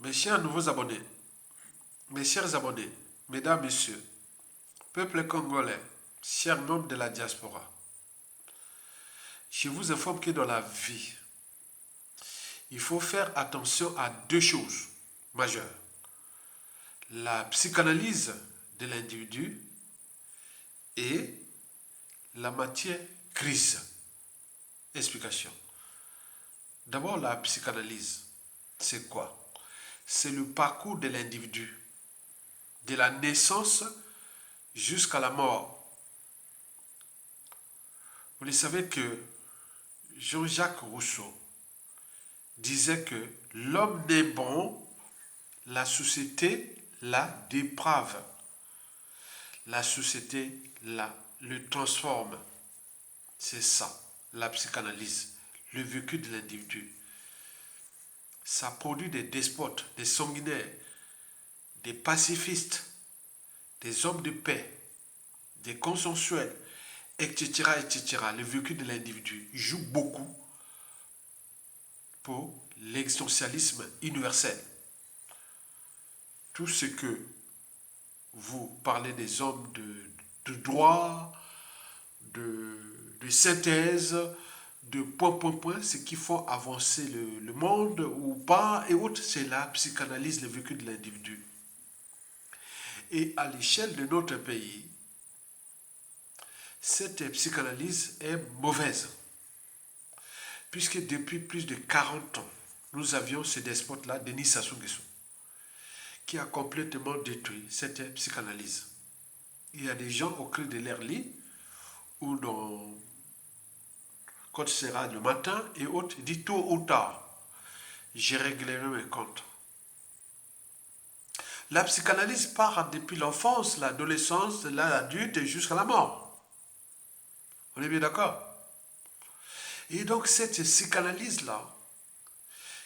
Mes chers nouveaux abonnés, mes chers abonnés, mesdames, messieurs, peuple congolais, chers membres de la diaspora, je vous informe que dans la vie, il faut faire attention à deux choses majeures. La psychanalyse de l'individu et la matière grise. Explication. D'abord, la psychanalyse, c'est quoi? C'est le parcours de l'individu, de la naissance jusqu'à la mort. Vous le savez que Jean-Jacques Rousseau disait que l'homme n'est bon, la société la déprave. La société le transforme. C'est ça, la psychanalyse, le vécu de l'individu. Ça produit des despotes, des sanguinaires, des pacifistes, des hommes de paix, des consensuels, etc., etc. Le vécu de l'individu joue beaucoup pour l'existentialisme universel. Tout ce que vous parlez des hommes de droit, de synthèse, de point, ce qui font avancer le monde ou pas, et autres, c'est la psychanalyse, le vécu de l'individu. Et à l'échelle de notre pays, cette psychanalyse est mauvaise. Puisque depuis plus de 40 ans, nous avions ce despote-là, Denis Sassou Nguesso, qui a complètement détruit cette psychanalyse. Il y a des gens au creux de leur lit, ou quand ce sera le matin et autres, dit tôt ou tard, je réglerai mes comptes. La psychanalyse part depuis l'enfance, l'adolescence, l'adulte et jusqu'à la mort. On est bien d'accord? Et donc cette psychanalyse-là,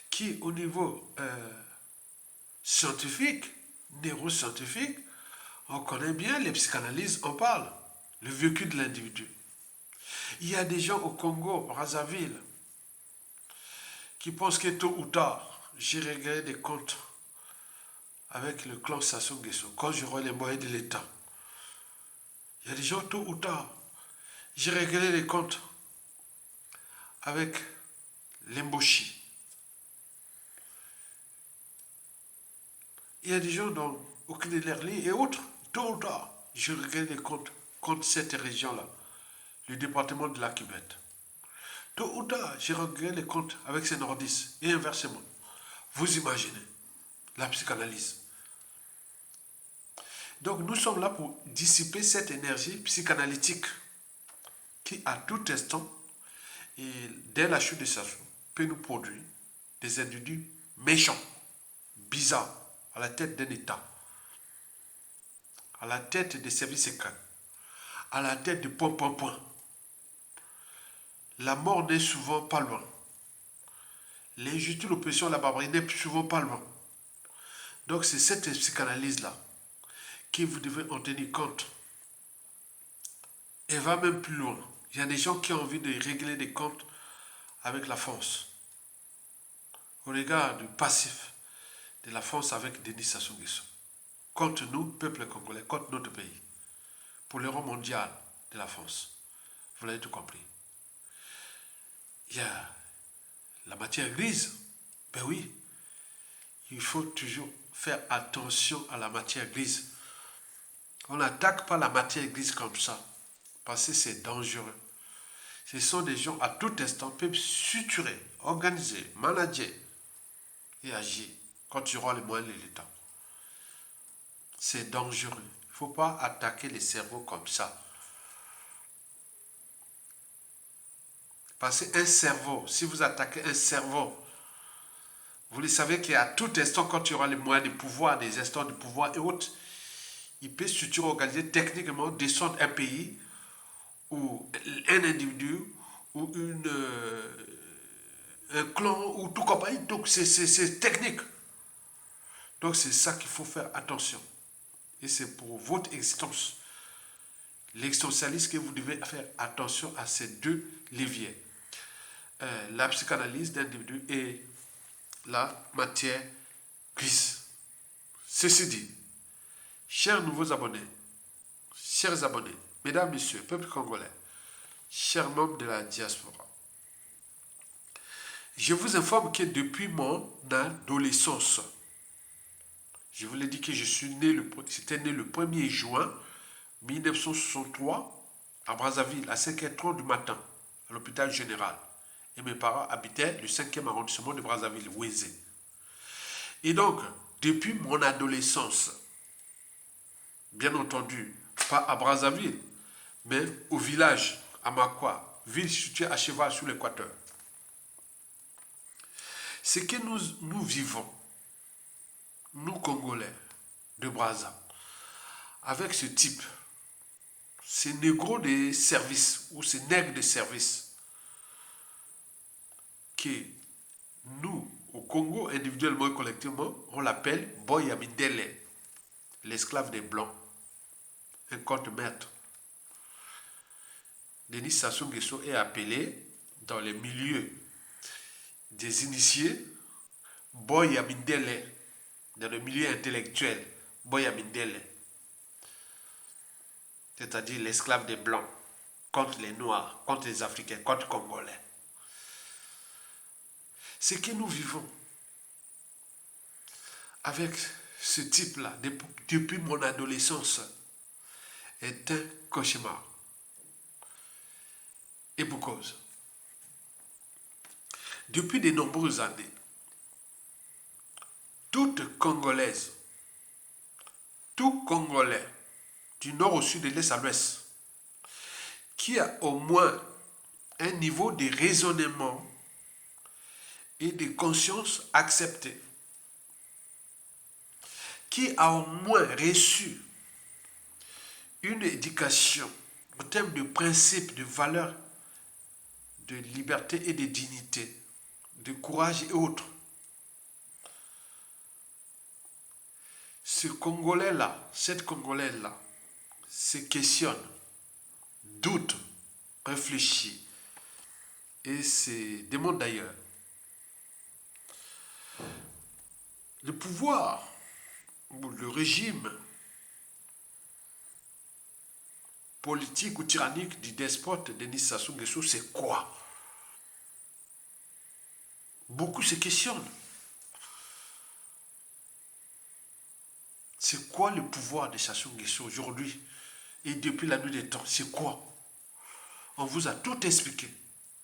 qui au niveau scientifique, neuroscientifique, on connaît bien les psychanalyses, on parle, le vécu de l'individu. Il y a des gens au Congo, Brazzaville, qui pensent que tôt ou tard, j'ai réglé des comptes avec le clan Sassou Nguesso, quand j'aurai les moyens de l'État. Il y a des gens tôt ou tard, j'ai réglé les comptes avec l'Emboshi. Il y a des gens dans aucun de leurs lits et autres, tôt ou tard, j'ai réglé les comptes contre cette région-là, le département de la Québec. Tôt ou tard, j'ai réglé les comptes avec ces nordistes et inversement. Vous imaginez la psychanalyse. Donc nous sommes là pour dissiper cette énergie psychanalytique qui à tout instant, et dès la chute de Sassou, peut nous produire des individus méchants, bizarres, à la tête d'un État, à la tête des services secrets, à la tête de point. La mort n'est souvent pas loin. L'injustice, l'oppression, la barbarie n'est souvent pas loin. Donc c'est cette psychanalyse-là que vous devez en tenir compte. Elle va même plus loin. Il y a des gens qui ont envie de régler des comptes avec la France. Au regard du passif de la France avec Denis Sassou Nguesso. Contre nous, peuple congolais, contre notre pays. Pour l'euro mondial de la France. Vous l'avez tout compris. Il y a la matière grise. Ben oui, il faut toujours faire attention à la matière grise. On n'attaque pas la matière grise comme ça, parce que c'est dangereux. Ce sont des gens à tout instant peuvent suturer, organiser, manager et agir quand il y aura les moyens de l'État. C'est dangereux. Il ne faut pas attaquer les cerveaux comme ça. Parce qu'un cerveau, si vous attaquez un cerveau, vous le savez qu'à tout instant, quand il y aura les moyens de pouvoir, des instants de pouvoir et autres, il peut structurer, organiser techniquement, descendre un pays ou un individu ou un clan ou tout compagnie. Donc c'est technique. Donc c'est ça qu'il faut faire attention. Et c'est pour votre existence, l'existentialisme, que vous devez faire attention à ces deux leviers. La psychanalyse d'individu et la matière glisse. Ceci dit, chers nouveaux abonnés, chers abonnés, mesdames, messieurs, peuple congolais, chers membres de la diaspora, je vous informe que depuis mon adolescence, je vous l'ai dit que j'étais né le 1er juin 1963 à Brazzaville, à 5h30 du matin, à l'hôpital général. Et mes parents habitaient le 5e arrondissement de Brazzaville, Wézé. Et donc, depuis mon adolescence, bien entendu, pas à Brazzaville, mais au village, à Makwa, ville située à cheval sur l'équateur. Ce que nous vivons, nous Congolais de Brazza, avec ce type, ces négros de service ou ces nègres de service, que nous, au Congo, individuellement et collectivement, on l'appelle Boy Amindele, l'esclave des Blancs, un contre-maître. Denis Sassou Nguesso est appelé dans les milieux des initiés Boy Amindele, dans le milieu intellectuel, Boy Amindele, c'est-à-dire l'esclave des Blancs, contre les Noirs, contre les Africains, contre les Congolais. Ce que nous vivons avec ce type-là, depuis mon adolescence, est un cauchemar. Et pour cause. Depuis de nombreuses années, toute Congolaise, tout Congolais, du nord au sud, de l'est à l'ouest, qui a au moins un niveau de raisonnement et de conscience accepté, qui a au moins reçu une éducation en termes de principes, de valeurs, de liberté et de dignité, de courage et autres. Ce Congolais-là, cette Congolaise-là, se questionne, doute, réfléchit et se demande d'ailleurs. Le pouvoir ou le régime politique ou tyrannique du despote Denis Sassou Nguesso, c'est quoi? Beaucoup se questionnent. C'est quoi le pouvoir de Sassou Nguesso aujourd'hui et depuis la nuit des temps? C'est quoi? On vous a tout expliqué.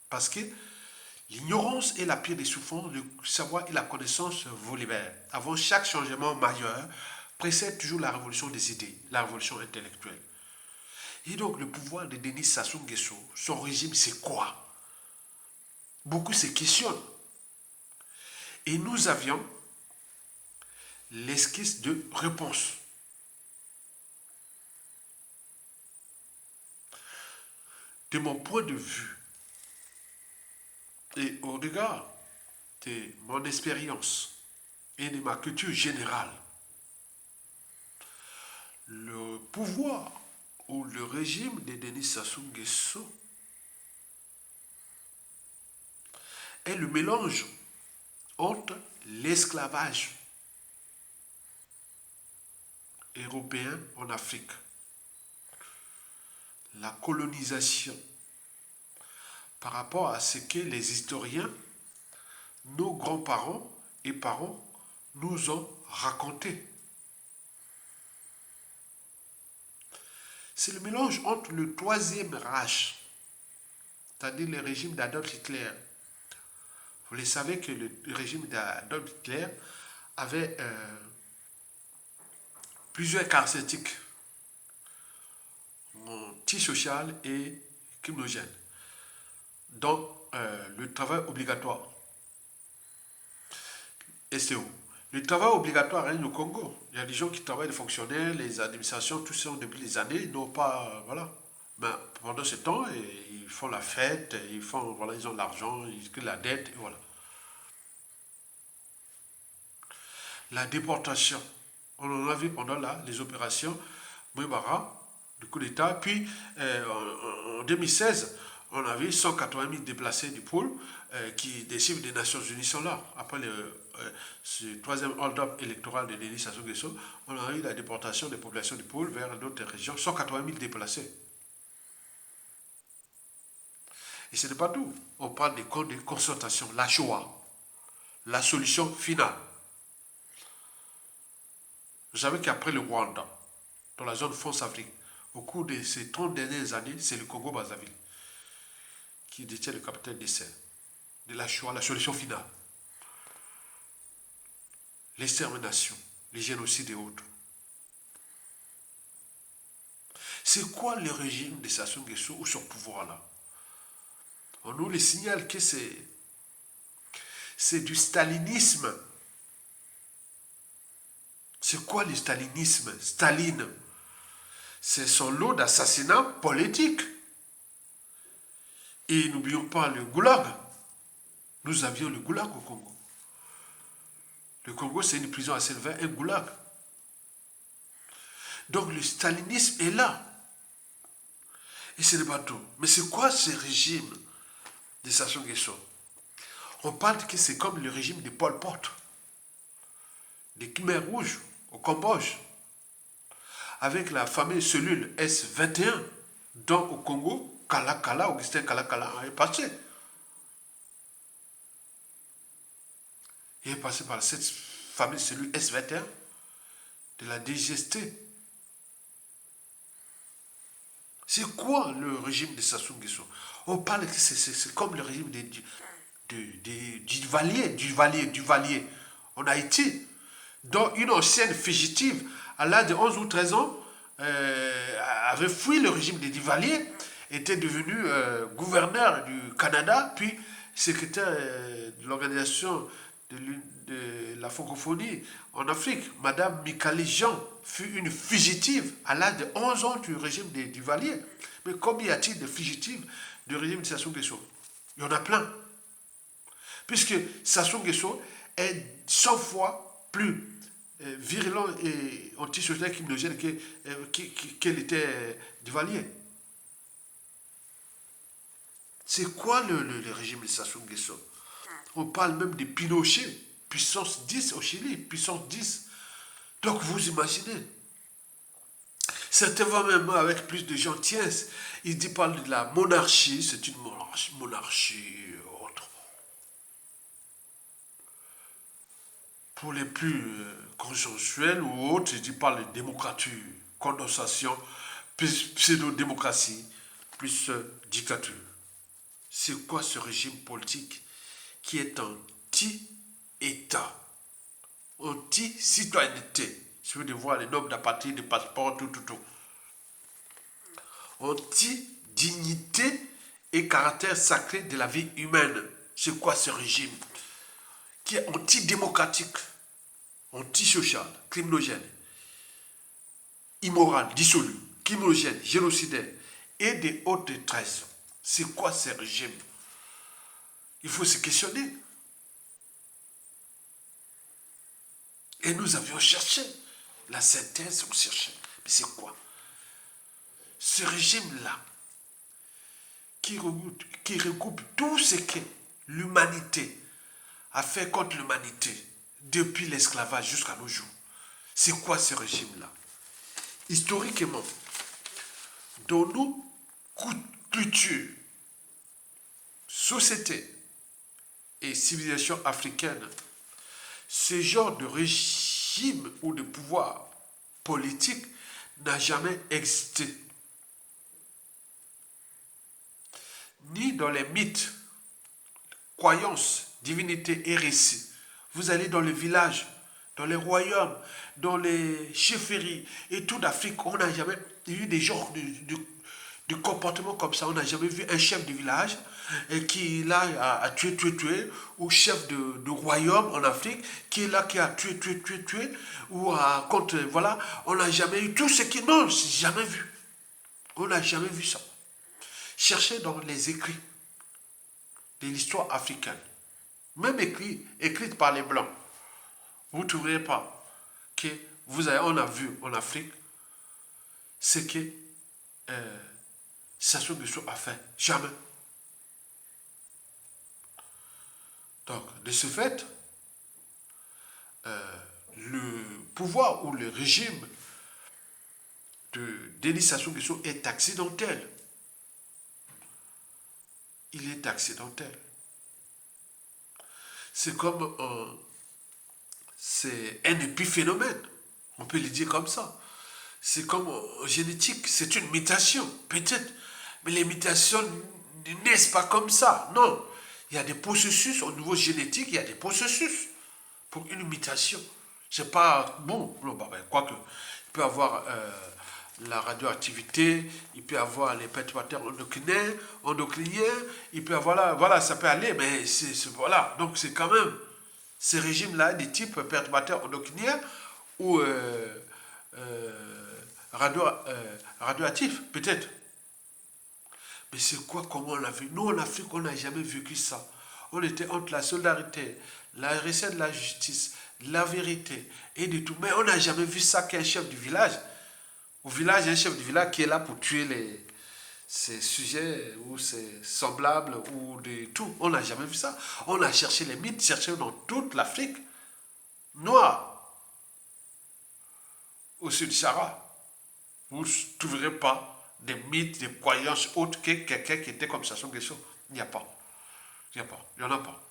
Parce que l'ignorance est la pire des souffrances, le savoir et la connaissance vous libèrent. Avant chaque changement majeur, précède toujours la révolution des idées, la révolution intellectuelle. Et donc le pouvoir de Denis Sassou Nguesso, son régime, c'est quoi? Beaucoup se questionnent. Et nous avions l'esquisse de réponse. De mon point de vue et au regard de mon expérience et de ma culture générale, le pouvoir ou le régime de Denis Sassou Nguesso est le mélange entre l'esclavage européen en Afrique, la colonisation, par rapport à ce que les historiens, nos grands-parents et parents nous ont raconté. C'est le mélange entre le troisième Reich, c'est-à-dire le régime d'Adolf Hitler. Vous le savez que le régime d'Adolf Hitler avait plusieurs caractéristiques antisociales et criminogènes, dont le travail obligatoire. Et c'est où? Le travail obligatoire règne au Congo. Il y a des gens qui travaillent, les fonctionnaires, les administrations, tous ça depuis des années, ils n'ont pas, voilà. Mais pendant ce temps, ils font la fête, ils font, voilà, ils ont l'argent, ils créent la dette, et voilà. La déportation, on en a vu pendant les opérations Mouibara, du coup d'État, puis en 2016, On a vu 180 000 déplacés du pôle qui, des cibles des Nations Unies sont là. Après ce troisième hold-up électoral de Denis Sassou Nguesso, on a eu la déportation des populations du pôle vers d'autres régions. 180 000 déplacés. Et ce n'est pas tout. On parle des camps de concentration, la Shoah, la solution finale. Vous savez qu'après le Rwanda, dans la zone France-Afrique, au cours de ces 30 dernières années, c'est le Congo-Brazzaville qui détient le capital d'essai de la Shoah, la solution finale. L'extermination, les génocides et autres. C'est quoi le régime de Sassou Nguesso ou son pouvoir-là? On nous le signale que c'est du stalinisme. C'est quoi le stalinisme? Staline, c'est son lot d'assassinats politiques. Et n'oublions pas le goulag. Nous avions le goulag au Congo. Le Congo, c'est une prison à Sylvain, un goulag. Donc le stalinisme est là. Et ce n'est pas tout. Mais c'est quoi ce régime de Sassou Nguesso? On parle que c'est comme le régime de Pol Pot, des Khmers rouges au Cambodge, avec la fameuse cellule S-21, dont au Congo, Augustin Kalakala est passé. Il est passé par cette fameuse cellule S-21 de la DGST. C'est quoi le régime de Sassou Nguesso? On parle que c'est comme le régime du Valier en Haïti, dont une ancienne fugitive à l'âge de 11 ou 13 ans avait fui le régime des Duvalier, était devenu gouverneur du Canada, puis secrétaire de l'organisation de la francophonie en Afrique. Madame Mikali Jean fut une fugitive à l'âge de 11 ans du régime des Duvalier. Mais combien y a-t-il de fugitives du régime de Sassou Nguesso? Il y en a plein. Puisque Sassou Nguesso est 100 fois plus virulent et antisocial criminogène qu'elle était Duvalier. C'est quoi le régime de Sassou Nguesso? On parle même de Pinochet, puissance 10 au Chili, puissance 10. Donc vous imaginez. Certains vont même avec plus de gentillesse. Ils parlent de la monarchie, c'est une monarchie autre. Pour les plus consensuels ou autres, ils parlent de démocratie, condensation, pseudo-démocratie, plus dictature. C'est quoi ce régime politique qui est anti-État, anti-citoyenneté? Je veux voir les nombres d'apatrides, de passeports, tout. Anti-dignité et caractère sacré de la vie humaine. C'est quoi ce régime qui est antidémocratique, antisocial, criminogène, immoral, dissolu, criminogène, génocidaire et des hautes trahisons? C'est quoi ce régime? Il faut se questionner. Et nous avions cherché la synthèse, on cherchait. Mais c'est quoi? Ce régime-là, qui regroupe tout ce que l'humanité a fait contre l'humanité depuis l'esclavage jusqu'à nos jours. C'est quoi ce régime-là? Historiquement, dans nos cultures, sociétés et civilisations africaines, ce genre de régime ou de pouvoir politique n'a jamais existé. Ni dans les mythes, croyances, divinités et récits. Vous allez dans les villages, dans les royaumes, dans les chefferies et tout d'Afrique, on n'a jamais eu des genres de comportements comme ça. On n'a jamais vu un chef de village qui est là à tuer, ou chef de royaume en Afrique qui est là, qui a tué, ou contre, voilà. On n'a jamais eu tout ce qui... Non, jamais vu. On n'a jamais vu ça. Cherchez dans les écrits de l'histoire africaine, même écrites par les Blancs, vous ne trouverez pas que on a vu en Afrique ce que Sassou Nguesso a fait. Jamais. Donc, de ce fait, le pouvoir ou le régime de Denis Sassou Nguesso est accidentel. Il est accidentel. C'est comme c'est un épiphénomène. On peut le dire comme ça. C'est comme génétique, c'est une mutation, peut-être. Mais les mutations ne naissent pas comme ça. Non. Il y a des processus au niveau génétique, il y a des processus pour une mutation. C'est pas bon. Non, bah, quoique, il peut y avoir la radioactivité, il peut y avoir les perturbateurs endocriniens, il peut y avoir, voilà, ça peut aller, mais voilà. Donc c'est quand même ces régimes-là, des types perturbateurs endocriniens ou radioactifs, peut-être. Mais c'est quoi, comment on l'a vu? Nous, en Afrique, on n'a jamais vécu ça. On était entre la solidarité, la recette de la justice, la vérité et de tout. Mais on n'a jamais vu ça qu'un chef du village. Au village, un chef du village qui est là pour tuer ces sujets ou ces semblables ou de tout. On n'a jamais vu ça. On a cherché les mythes, cherché dans toute l'Afrique noire, au sud du Sahara. Vous ne trouverez pas des mythes, des croyances autres que quelqu'un qui était comme Sassou Nguesso. Il n'y a pas. Il n'y a pas. Il n'y en a pas.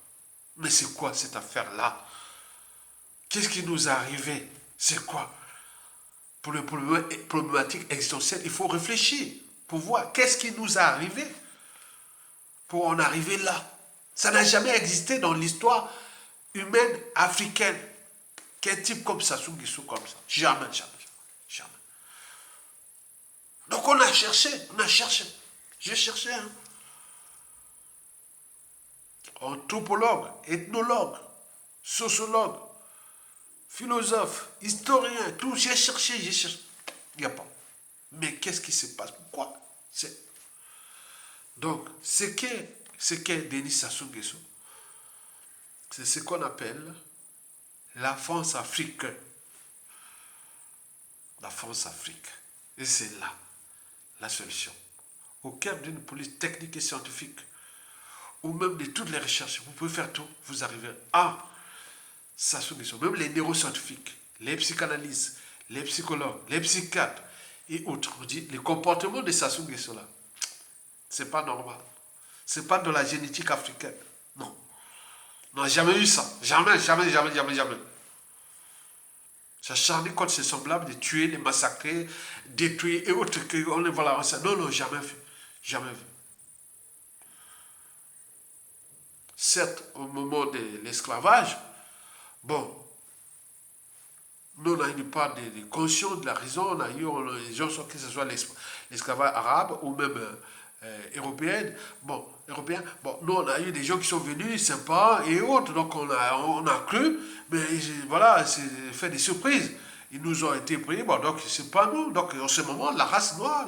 Mais c'est quoi cette affaire-là? Qu'est-ce qui nous est arrivé? C'est quoi? Pour le problématique existentielle, il faut réfléchir pour voir qu'est-ce qui nous est arrivé pour en arriver là. Ça n'a jamais existé dans l'histoire humaine africaine qu'un type comme Sassou Nguesso comme ça. Jamais, jamais, jamais. Donc on a cherché, J'ai cherché. Hein. Anthropologue, ethnologue, sociologue, philosophe, historien, tout, j'ai cherché. Il n'y a pas. Mais qu'est-ce qui se passe? Pourquoi? Donc, ce qu'est Denis Sassou Nguesso, c'est ce qu'on appelle la France africaine. La France Afrique. Et c'est là la solution. Au cœur d'une police technique et scientifique, ou même de toutes les recherches, vous pouvez faire tout, vous arrivez à Sassou Nguesso. Même les neuroscientifiques, les psychanalyses, les psychologues, les psychiatres et autres, on dit les comportements de Sassou Nguesso là, c'est pas normal. C'est pas de la génétique africaine. Non. On n'a jamais eu ça. Jamais. S'acharner contre ses semblables, de tuer, de massacrer, détruire et autres. Voilà, non, jamais vu. Jamais vu. Certes, au moment de l'esclavage, bon, nous, on a une part de conscience de la raison, on a eu les gens, que ce soit l'esclavage arabe ou même européen, bon, nous, on a eu des gens qui sont venus sympas et autres, donc on a cru, mais voilà, c'est fait des surprises. Ils nous ont été pris, bon, donc c'est pas nous. Donc en ce moment, la race noire,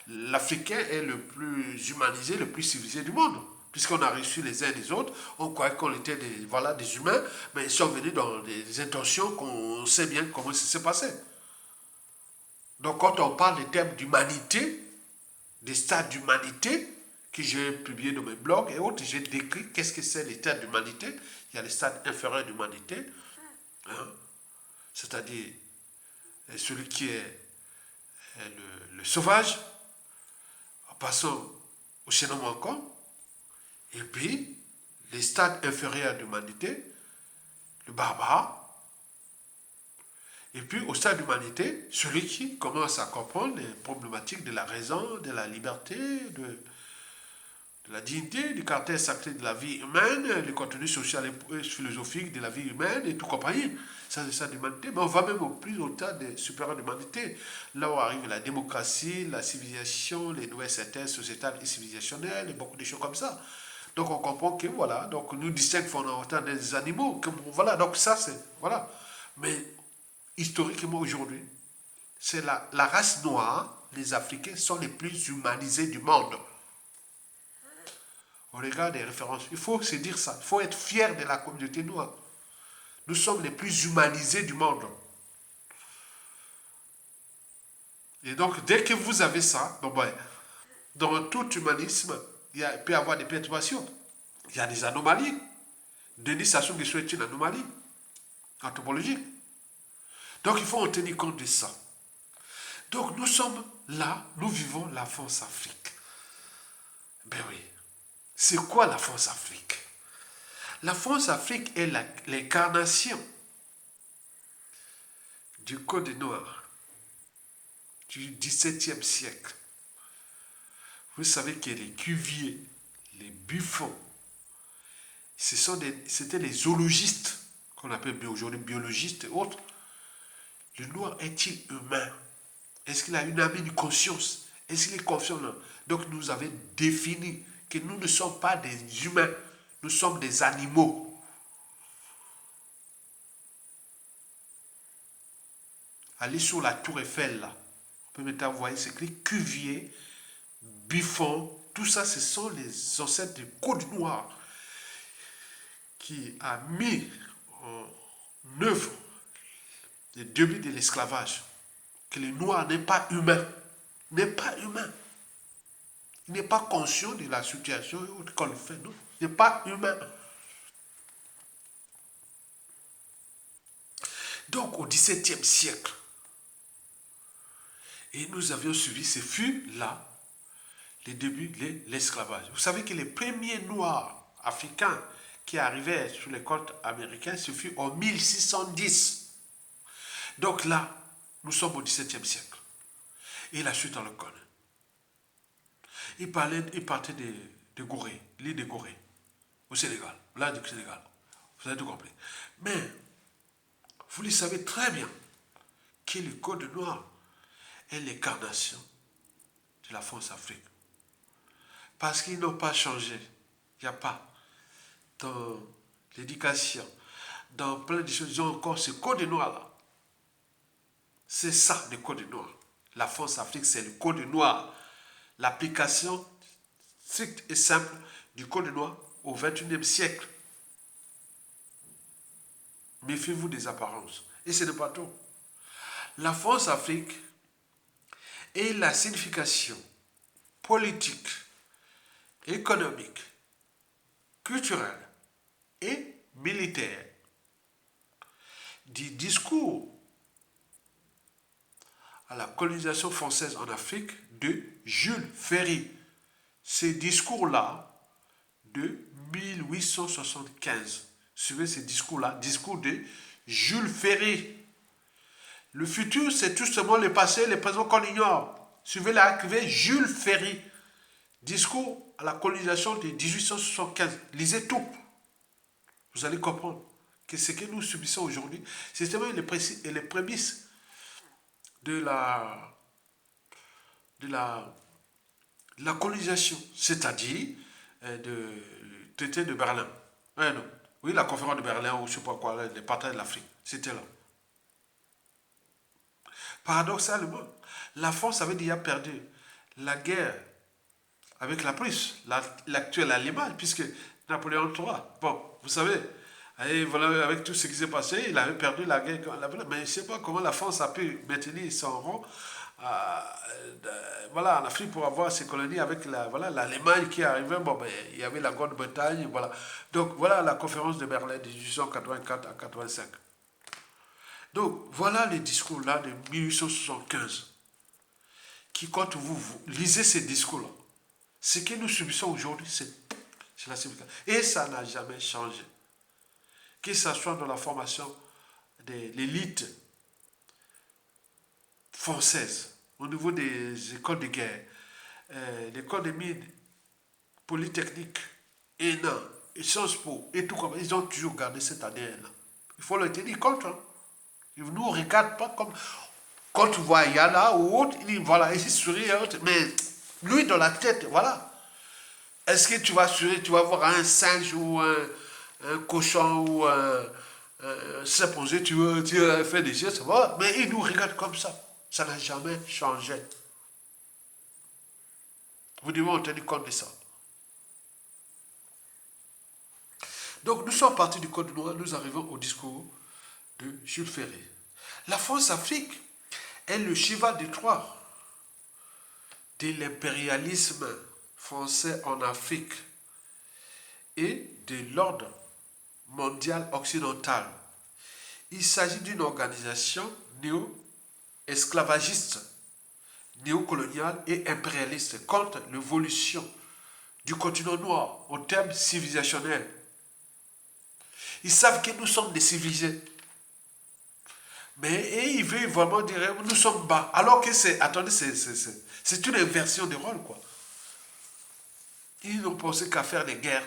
l'Africain est le plus humanisé, le plus civilisé du monde. Puisqu'on a reçu les uns des autres, on croyait qu'on était des humains, mais ils sont venus dans des intentions qu'on sait bien comment ça s'est passé. Donc quand on parle des termes d'humanité, des stades d'humanité, que j'ai publié dans mes blogs et autres, j'ai décrit qu'est-ce que c'est les stades d'humanité. Il y a les stades inférieurs d'humanité, hein, c'est-à-dire celui qui est le sauvage, en passant au xénomanquant, et puis les stades inférieurs d'humanité, le barbare, et puis au stade d'humanité, celui qui commence à comprendre les problématiques de la raison, de la liberté, de la dignité, du caractère sacré de la vie humaine, le contenu social et philosophique de la vie humaine et tout compagnie. Ça, c'est ça d'humanité. Mais on va même au stade supérieur d'humanité. Là où arrive la démocratie, la civilisation, les nouvelles synthèses sociétales et civilisationnelles, et beaucoup de choses comme ça. Donc on comprend que voilà, donc nous distinguons fondamentalement des animaux. Que, voilà, donc ça c'est, voilà. Mais historiquement aujourd'hui, c'est la race noire, les Africains sont les plus humanisés du monde. On regarde des références. Il faut se dire ça. Il faut être fier de la communauté noire. Nous sommes les plus humanisés du monde. Et donc, dès que vous avez ça, donc, ben, dans tout humanisme, il peut y avoir des perturbations. Il y a des anomalies. Denis Sassou Nguesso est une anomalie anthropologique. Donc il faut en tenir compte de ça. Donc nous sommes là, nous vivons la France-Afrique. Ben oui. C'est quoi la France-Afrique? La France-Afrique est l'incarnation du Code noir du XVIIe siècle. Vous savez que les Cuvier, les Buffon, c'était les zoologistes, qu'on appelle aujourd'hui biologistes et autres. Le noir est-il humain? Est-ce qu'il a une âme, une conscience? Est-ce qu'il est confiant? Donc nous avons défini que nous ne sommes pas des humains, nous sommes des animaux. Allez sur la tour Eiffel là, on peut maintenant voir, c'est écrit Cuvier, Buffon, tout ça ce sont les ancêtres du Code noir qui a mis en œuvre les débuts de l'esclavage. Que le noir n'est pas humain, n'est pas humain. Il n'est pas conscient de la situation qu'on le fait, non. Il n'est pas humain. Donc au XVIIe siècle, et nous avions suivi, ce fut là, les débuts de l'esclavage. Vous savez que les premiers noirs africains qui arrivaient sur les côtes américaines, ce fut en 1610. Donc là, nous sommes au XVIIe siècle. Et la suite, on le connaît. Il partait de Gorée, l'île de Gorée, au Sénégal, là du Sénégal. Vous avez tout compris. Mais, vous le savez très bien que le Code noir est l'incarnation de la France-Afrique. Parce qu'ils n'ont pas changé. Il n'y a pas. Dans l'éducation, dans plein de choses, ils ont encore ce Code noir-là. C'est ça, le Code noir. La France-Afrique, c'est le Code noir. L'application stricte et simple du Code noir au XXIe siècle. Méfiez-vous des apparences. Et ce n'est pas tout. La France-Afrique est la signification politique, économique, culturelle et militaire du discours à la colonisation française en Afrique de Jules Ferry. Ces discours-là de 1875. Suivez ces discours-là, discours de Jules Ferry. Le futur, c'est tout simplement le passé, le présent qu'on ignore. Suivez l'arrivée Jules Ferry. Discours à la colonisation de 1875. Lisez tout. Vous allez comprendre que ce que nous subissons aujourd'hui, c'est seulement les prémices de la colonisation, c'est-à-dire du traité de Berlin. Non. Oui, la conférence de Berlin, ou je ne sais pas quoi, les partages de l'Afrique, c'était là. Paradoxalement, la France avait déjà perdu la guerre avec la Prusse, l'actuelle Allemagne, puisque Napoléon III, bon, vous savez, et voilà, avec tout ce qui s'est passé, il avait perdu la guerre. Mais je ne sais pas comment la France a pu maintenir son rang voilà, en Afrique pour avoir ses colonies avec l'Allemagne qui arrivait. Bon, ben, il y avait la Grande-Bretagne, voilà. Donc voilà la conférence de Berlin de 1884 à 85. Donc voilà les discours là de 1875. Qui, quand vous lisez ces discours-là, ce que nous subissons aujourd'hui, c'est la civilisation. Et ça n'a jamais changé. Que ce soit dans la formation de l'élite française, au niveau des écoles de guerre, l'école des mines, Polytechnique, ENA, et Sciences Po, et tout comme ils ont toujours gardé cette ADN-là. Il faut le tenir compte. Hein. Ils ne nous regardent pas comme quand tu vois Yana ou autre, il dit voilà, il sourit, mais lui dans la tête, voilà. Est-ce que tu vas sourire, tu vas voir un singe ou un cochon ou un chimpanzé, tu fais des gestes, voilà. Mais il nous regarde comme ça. Ça n'a jamais changé. Vous devez en tenir compte de ça. Donc nous sommes partis du Code noir, nous arrivons au discours de Jules Ferry. La France-Afrique est le cheval de Troie de l'impérialisme français en Afrique et de l'ordre mondiale occidentale. Il s'agit d'une organisation néo-esclavagiste, néocoloniale et impérialiste contre l'évolution du continent noir au terme civilisationnel. Ils savent que nous sommes des civilisés. Mais et ils veulent vraiment dire nous sommes bas. Alors que c'est. Attendez, c'est une inversion de rôle, quoi. Ils n'ont pensé qu'à faire des guerres,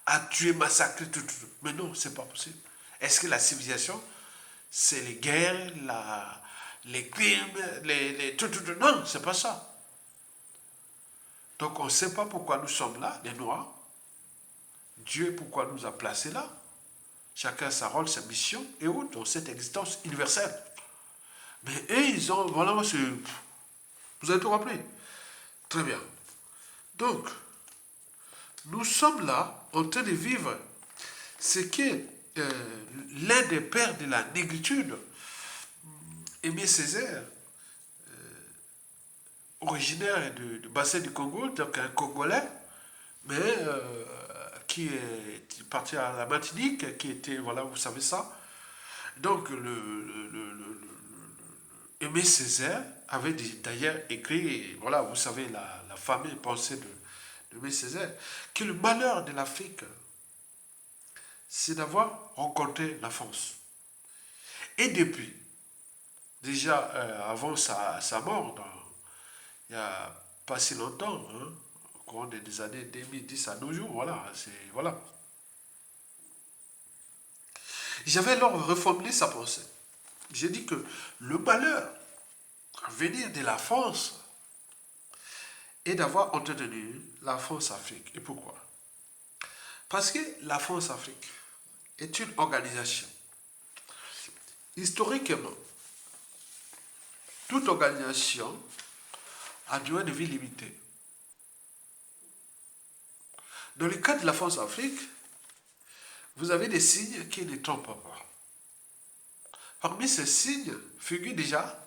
à tuer, massacrer, tout. Mais non, c'est pas possible. Est-ce que la civilisation, c'est les guerres, les crimes, tout. Non, c'est pas ça. Donc on ne sait pas pourquoi nous sommes là, les Noirs. Dieu, pourquoi nous a placés là. Chacun sa rôle, sa mission et autres dans cette existence universelle. Mais eux, ils ont. Voilà, vous avez tout rappelé. Très bien. Donc, nous sommes là en train de vivre ce que l'un des pères de la négritude, Aimé Césaire, originaire du bassin du Congo, donc un Congolais, mais qui est parti à la Martinique, qui était, voilà, vous savez ça. Donc, Aimé Césaire avait d'ailleurs écrit, voilà, vous savez, la fameuse pensée de Aimé Césaire, que le malheur de l'Afrique, c'est d'avoir rencontré la France. Et depuis, déjà avant sa mort, il n'y a pas si longtemps, hein, au cours des années 2010 à nos jours, voilà, voilà. J'avais alors reformulé sa pensée. J'ai dit que le malheur à venir de la France est d'avoir entretenu la France-Afrique. Et pourquoi? Parce que la France-Afrique est une organisation. Historiquement, toute organisation a durée de vie limitée. Dans le cas de la France-Afrique, vous avez des signes qui ne trompent pas. Parmi ces signes figure déjà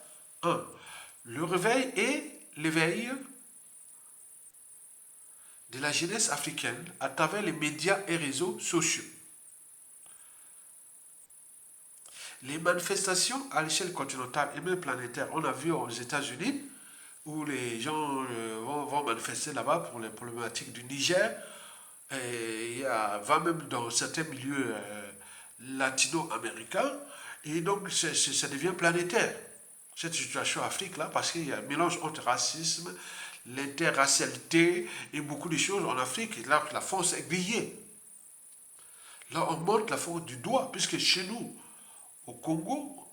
1. Le réveil et l'éveil de la jeunesse africaine à travers les médias et réseaux sociaux. Les manifestations à l'échelle continentale et même planétaire, on a vu aux États-Unis où les gens vont manifester là-bas pour les problématiques du Niger. Et il y a, va même dans certains milieux latino-américains. Et donc, ça devient planétaire, cette situation Afrique-là, parce qu'il y a un mélange entre racisme, l'interracialité et beaucoup de choses en Afrique. Et là, la France est grillée. Là, on montre la France du doigt, puisque chez nous, au Congo,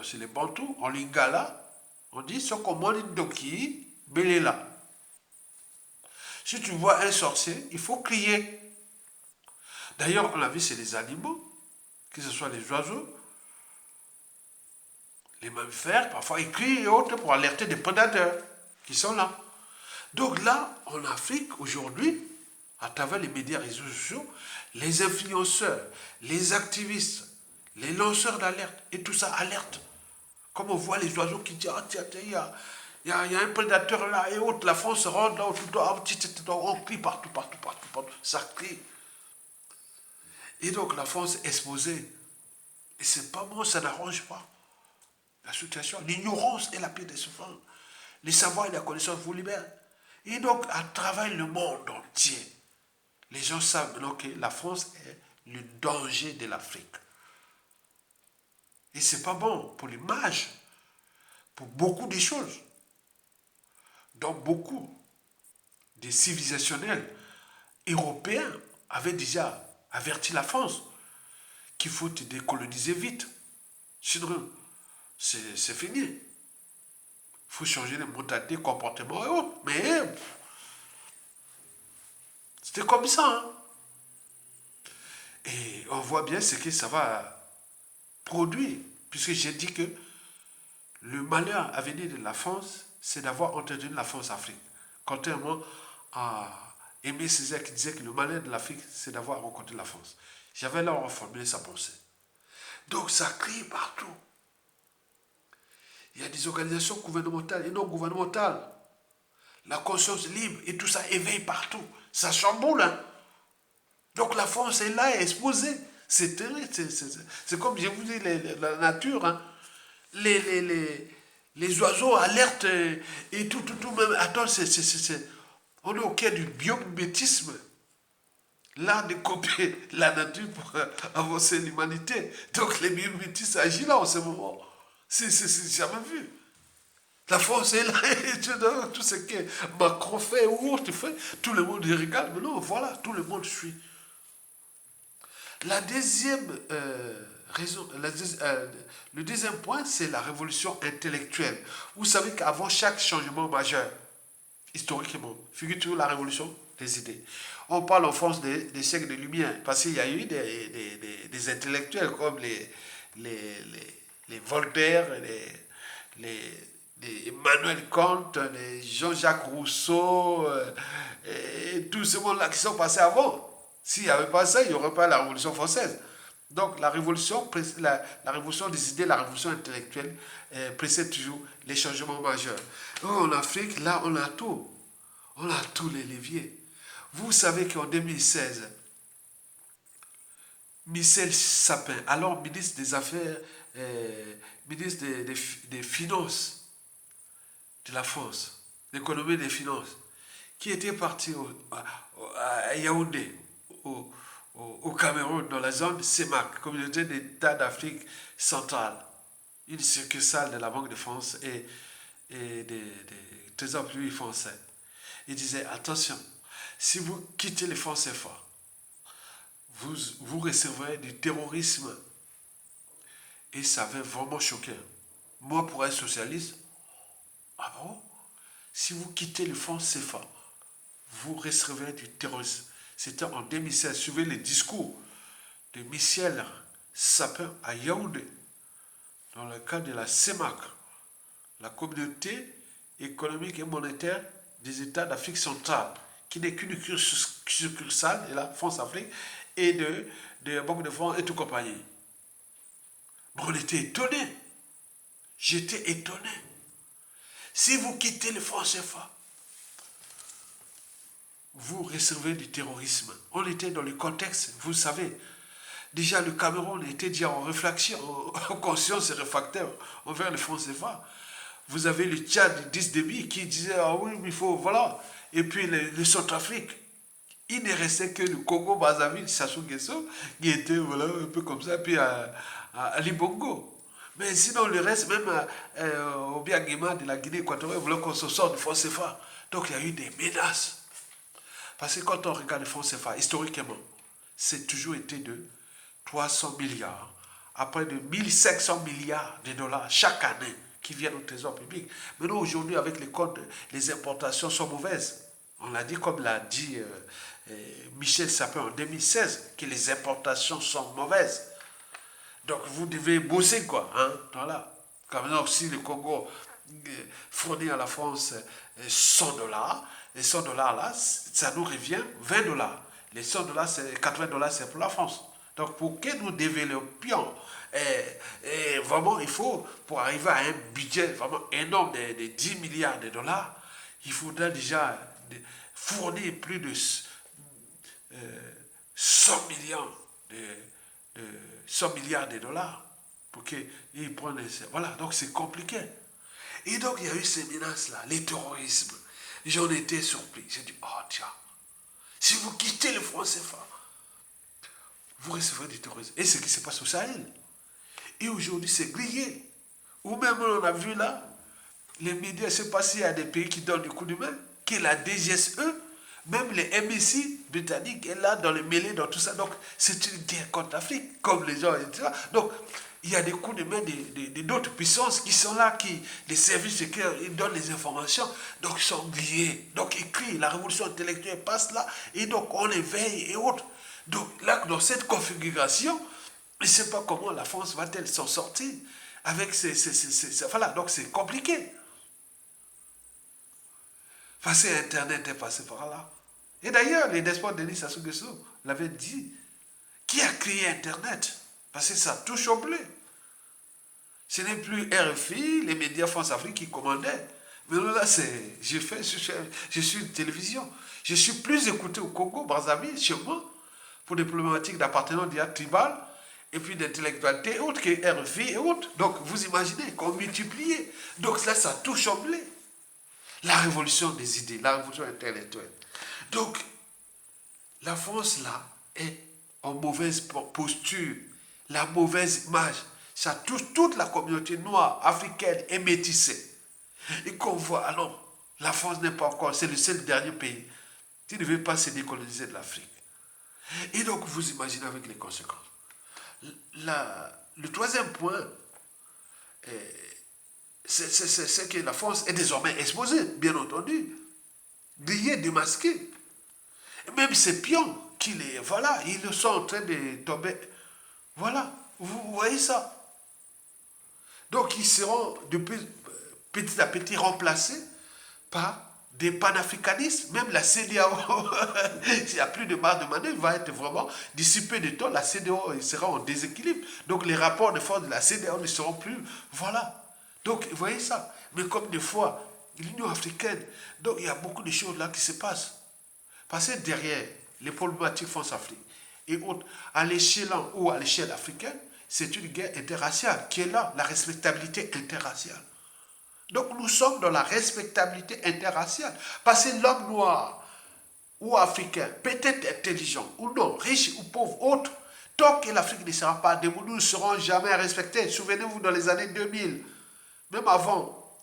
chez les Bantous, en Lingala, on dit Sokomoni Doki, Belela. Si tu vois un sorcier, il faut crier. D'ailleurs, on l'a vu, c'est les animaux, que ce soit les oiseaux, les mammifères, parfois ils crient et autres pour alerter des prédateurs qui sont là. Donc là, en Afrique, aujourd'hui, à travers les médias et réseaux sociaux, les influenceurs, les activistes, les lanceurs d'alerte, et tout ça alerte. Comme on voit les oiseaux qui disent, ah tiens, il y a un prédateur là et autres, la France rentre là, on crie partout, ça crie. Et donc la France est exposée. Et c'est pas bon, ça n'arrange pas la situation. L'ignorance est la pire des souffrances. Les savoirs et la connaissance vous libèrent. Et donc, à travers le monde entier, les gens savent maintenant que la France est le danger de l'Afrique. Et c'est pas bon pour l'image, pour beaucoup de choses. Donc, beaucoup des civilisationnels européens avaient déjà averti la France qu'il faut te décoloniser vite. Sinon, c'est fini. Il faut changer les modalités, comportements et autres. Mais c'était comme ça. Hein. Et on voit bien ce que ça va produire. Puisque j'ai dit que le malheur à venir de la France, c'est d'avoir entretenu la France-Afrique. Contrairement à Aimé Césaire qui disait que le malheur de l'Afrique, c'est d'avoir rencontré la France. J'avais là reformulé sa pensée. Donc ça crie partout. Il y a des organisations gouvernementales et non gouvernementales. La conscience libre et tout ça éveille partout. Ça chamboule. Hein? Donc la France est là, exposée. C'est terrible. C'est comme je vous dis, la nature. Hein. Les oiseaux alertent et tout même. Attends, on est au cœur du biomimétisme. L'art de copier la nature pour avancer l'humanité. Donc les biomimétistes agissent là en ce moment. C'est jamais vu. La France est là, et tout ce que Macron fait ou autre fait, tout le monde y regarde. Mais non, voilà, tout le monde suit. La deuxième raison, le deuxième point, c'est la révolution intellectuelle. Vous savez qu'avant chaque changement majeur, historiquement, figure-toi la révolution des idées. On parle en France des siècles de lumière, parce qu'il y a eu des intellectuels comme les Voltaire, les Emmanuel Kant, les Jean-Jacques Rousseau, et tous ces monde-là qui sont passés avant. S'il n'y avait pas ça, il n'y aurait pas la Révolution française. Donc la révolution, la révolution des idées, la révolution intellectuelle précède toujours les changements majeurs. En Afrique, là, on a tout. On a tous les leviers. Vous savez qu'en 2016, Michel Sapin, alors ministre des Affaires, ministre des Finances de la France, l'économie des finances, qui était parti à Yaoundé, au Cameroun, dans la zone CEMAC, Communauté d'État d'Afrique centrale, une succursale de la Banque de France et des trésors publics français. Il disait, attention, si vous quittez les francs CFA, vous recevrez du terrorisme. Et ça avait vraiment choqué. Moi, pour être socialiste, ah bon? Si vous quittez le franc CFA, vous recevrez du terrorisme. C'était en 2016. Suivez les discours de Michel Sapin à Yaoundé, dans le cadre de la CEMAC, la communauté économique et monétaire des États d'Afrique centrale, qui n'est qu'une succursale de la France-Afrique et de la Banque de France et tout compagnie. Bon, on était étonnés. J'étais étonné. Si vous quittez le franc CFA, vous recevez du terrorisme. On était dans le contexte, vous savez. Déjà, le Cameroun était déjà en réflexion, en conscience et réfractaire envers le franc CFA. Vous avez le Tchad 10 demi qui disait, ah oui, mais il faut, voilà. Et puis le Centrafrique. Il ne restait que le Congo, Brazzaville, Sassou Nguesso, qui était voilà, un peu comme ça, puis à Libongo. Mais sinon, le reste, même au Biagima de la Guinée équatoriale, voulait qu'on se sorte du franc CFA. Donc il y a eu des menaces. Parce que quand on regarde le franc CFA, historiquement, c'est toujours été de 300 milliards à près de 1500 milliards de dollars chaque année qui viennent au trésor public. Maintenant, aujourd'hui, avec les comptes, les importations sont mauvaises. On l'a dit, comme l'a dit Michel Sapin en 2016, que les importations sont mauvaises. Donc, vous devez bosser, quoi. Hein, voilà. Comme maintenant, si le Congo fournit à la France 100 dollars, les 100 dollars là, ça nous revient 20 dollars. Les 100 dollars, 80 dollars, c'est pour la France. Donc, pour que nous développions, vraiment, il faut, pour arriver à un budget vraiment énorme de 10 milliards de dollars, il faudra déjà fournir plus de 100 millions de 100 milliards de dollars pour qu'ils prennent. Voilà, donc c'est compliqué. Et donc, il y a eu ces menaces-là, les terrorismes. J'en étais surpris. J'ai dit, oh tiens, si vous quittez le franc CFA, vous recevrez du terrorisme. Et c'est ce qui se passe au Sahel. Et aujourd'hui, c'est grillé. Ou même, on a vu là, les médias, je ne sais pas s'il y a des pays qui donnent du coup de main, qui est la DGSE, même les MSI britanniques est là dans les mêlées, dans tout ça. Donc, c'est une guerre contre l'Afrique, comme les gens, etc. Donc, il y a des coups de main d'autres puissances qui sont là, les services secrets, ils donnent les informations, donc ils sont grillés. Donc, ils crient, la révolution intellectuelle passe là, et donc on éveille et autres. Donc, là, dans cette configuration, je ne sais pas comment la France va-t-elle s'en sortir avec voilà, donc c'est compliqué. Parce que Internet est passé par là. Et d'ailleurs, les despotes Denis Sassou Nguesso l'avaient dit. Qui a créé Internet? Parce que ça touche au blé. Ce n'est plus RFI, les médias France-Afrique qui commandaient. Mais là, je suis une télévision. Je suis plus écouté au Congo, Brazzaville, chez moi, pour des problématiques d'appartenance tribale, et puis d'intellectualité et autres, qui est RV et autres. Donc, vous imaginez qu'on multipliait. Donc, là, ça a tout chamblé. La révolution des idées, la révolution intellectuelle. Donc, la France, là, est en mauvaise posture, la mauvaise image. Ça touche toute la communauté noire, africaine et métissée. Et qu'on voit, alors, la France n'est pas encore, c'est le seul dernier pays qui ne veut pas se décoloniser de l'Afrique. Et donc, vous imaginez avec les conséquences. Le troisième point, c'est que la France est désormais exposée, bien entendu, grillée, démasquée. Et même ces pions, voilà, ils sont en train de tomber. Voilà, vous voyez ça. Donc, ils seront petit à petit remplacés par des panafricanistes, même la CEDEAO, s'il n'y a plus de marge de manœuvre, va être vraiment dissipé de temps, la CEDEAO sera en déséquilibre. Donc les rapports de force de la CEDEAO ne seront plus. Voilà. Donc, vous voyez ça. Mais comme des fois, l'Union africaine, donc il y a beaucoup de choses là qui se passent. Parce que derrière les problématiques France-Afrique et autres, à l'échelon ou à l'échelle africaine, c'est une guerre interraciale qui est là, la respectabilité interraciale. Donc nous sommes dans la respectabilité interraciale. Parce que l'homme noir ou africain, peut-être intelligent ou non, riche ou pauvre, autre, tant que l'Afrique ne sera pas debout, nous ne serons jamais respectés. Souvenez-vous, dans les années 2000, même avant,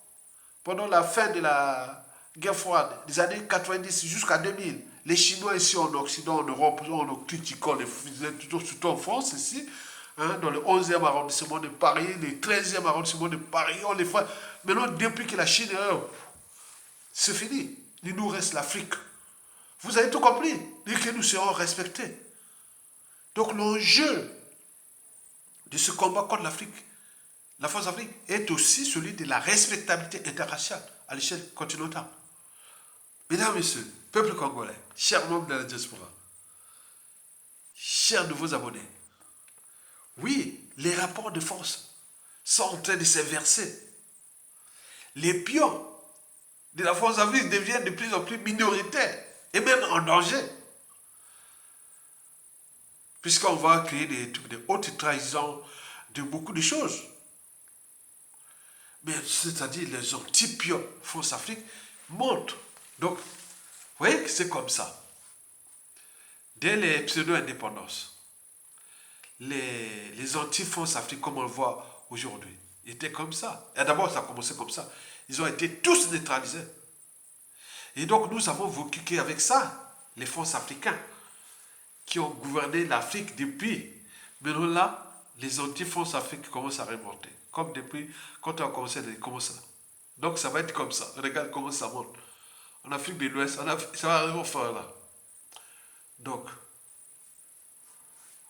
pendant la fin de la guerre froide, des années 90 jusqu'à 2000, les Chinois ici en Occident, en Europe, on nous critiquait, on les faisait surtout en France ici, dans le 11e arrondissement de Paris, le 13e arrondissement de Paris, on les fait. Maintenant, depuis que la Chine est c'est fini. Il nous reste l'Afrique. Vous avez tout compris. Et que nous serons respectés. Donc l'enjeu de ce combat contre l'Afrique, la France-Afrique, est aussi celui de la respectabilité interraciale à l'échelle continentale. Mesdames, Messieurs, peuple congolais, chers membres de la diaspora, chers nouveaux abonnés, oui, les rapports de force sont en train de s'inverser. Les pions de la France-Afrique deviennent de plus en plus minoritaires et même en danger. Puisqu'on va créer des hautes trahisons de beaucoup de choses. Mais c'est-à-dire les anti-pions France-Afrique montent. Donc, vous voyez que c'est comme ça. Dès les pseudo-indépendances, les anti-France-Afrique, comme on le voit aujourd'hui, étaient comme ça. Et d'abord, ça a commencé comme ça. Ils ont été tous neutralisés. Et donc, nous avons vécu qu'avec ça, les France-Africains, qui ont gouverné l'Afrique depuis. Maintenant là, les anti-France-Afrique commencent à remonter. Comme depuis, quand on a commencé, ça. Donc ça va être comme ça. Regarde comment ça monte. En Afrique de l'Ouest, ça va arriver au fort là. Donc,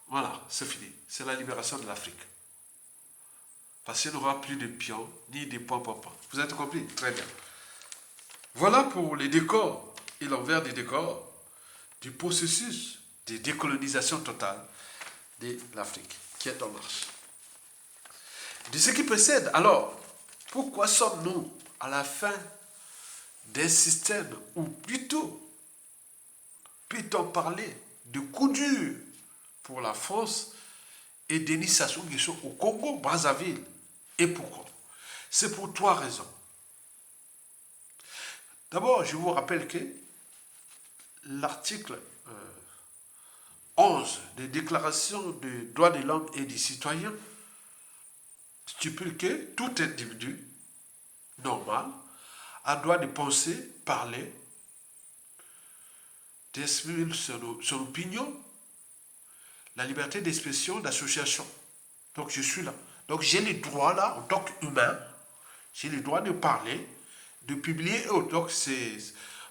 voilà, c'est fini. C'est la libération de l'Afrique. Parce qu'il n'y aura plus de pions, ni de points. Vous avez compris? Très bien. Voilà pour les décors et l'envers des décors du processus de décolonisation totale de l'Afrique qui est en marche. De ce qui précède, alors, pourquoi sommes-nous à la fin d'un système, ou plutôt, peut-on parler de coup dur pour la France et Denis Sassou Nguesso au Congo, Brazzaville? Et pourquoi? C'est pour trois raisons. D'abord, je vous rappelle que l'article 11 des déclarations des droits de l'homme et des citoyens stipule que tout individu normal a droit de penser, parler, d'exprimer son opinion, la liberté d'expression, d'association. Donc je suis là. Donc j'ai les droits là, en tant qu'humain, j'ai le droit de parler, de publier et autres. Donc c'est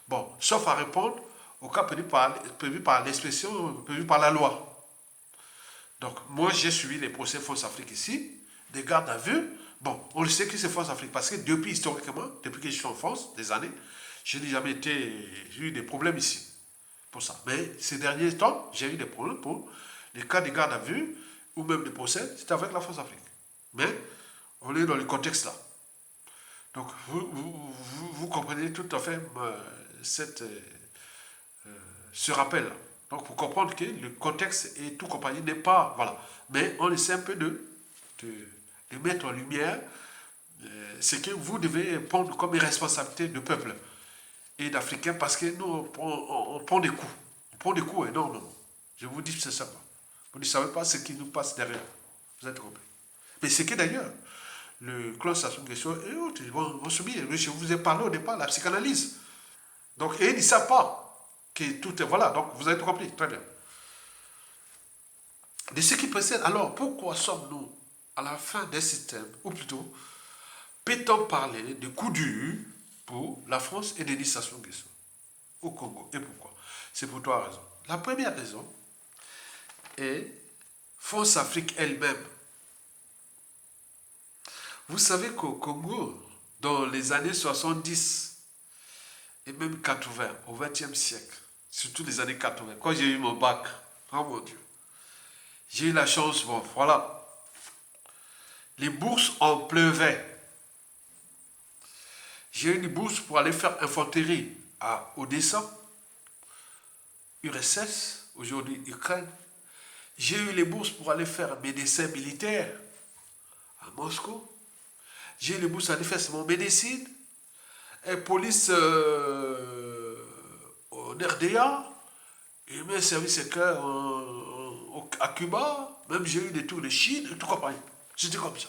bon, sauf à répondre au cas prévu par l'expression, prévu par la loi. Donc moi j'ai suivi les procès France-Afrique ici, des gardes à vue. Bon, on le sait que c'est France-Afrique parce que depuis, historiquement, depuis que je suis en France, des années, je n'ai jamais j'ai eu des problèmes ici pour ça. Mais ces derniers temps, j'ai eu des problèmes pour les cas de garde à vue ou même des procès, c'était avec la France-Afrique. Mais on est dans le contexte là. Donc vous comprenez tout à fait ce rappel là. Donc, pour comprendre que le contexte et tout compagnie n'est pas... Voilà. Mais on essaie un peu de mettre en lumière ce que vous devez prendre comme responsabilité de peuple et d'Africains parce que nous, on prend des coups. On prend des coups énormément. Je vous dis c'est ça. Vous ne savez pas ce qui nous passe derrière. Vous êtes compris. Mais c'est que d'ailleurs, le clan Sassou Nguesso et autres, ils vont subir. Je vous ai parlé au départ, la psychanalyse. Donc, et ils ne savent pas que tout est... Voilà, donc vous avez tout compris, très bien. De ce qui précède, alors, pourquoi sommes-nous à la fin d'un système, ou plutôt, peut-on parler de coup dur pour la France et Denis Sassou Nguesso au Congo? Et pourquoi? C'est pour trois raisons. La première raison est France-Afrique elle-même. Vous savez qu'au Congo, dans les années 70 et même 80, au XXe siècle, surtout les années 80, quand j'ai eu mon bac, oh mon Dieu, j'ai eu la chance, bon, voilà, les bourses en pleuvaient. J'ai eu une bourse pour aller faire infanterie à Odessa, URSS, aujourd'hui Ukraine. J'ai eu les bourses pour aller faire médecin militaire à Moscou. J'ai eu les bourses pour aller faire mon médecine et police en RDA. Et mes services secrets à Cuba. Même j'ai eu des tours de Chine, tout compagnie. J'étais comme ça.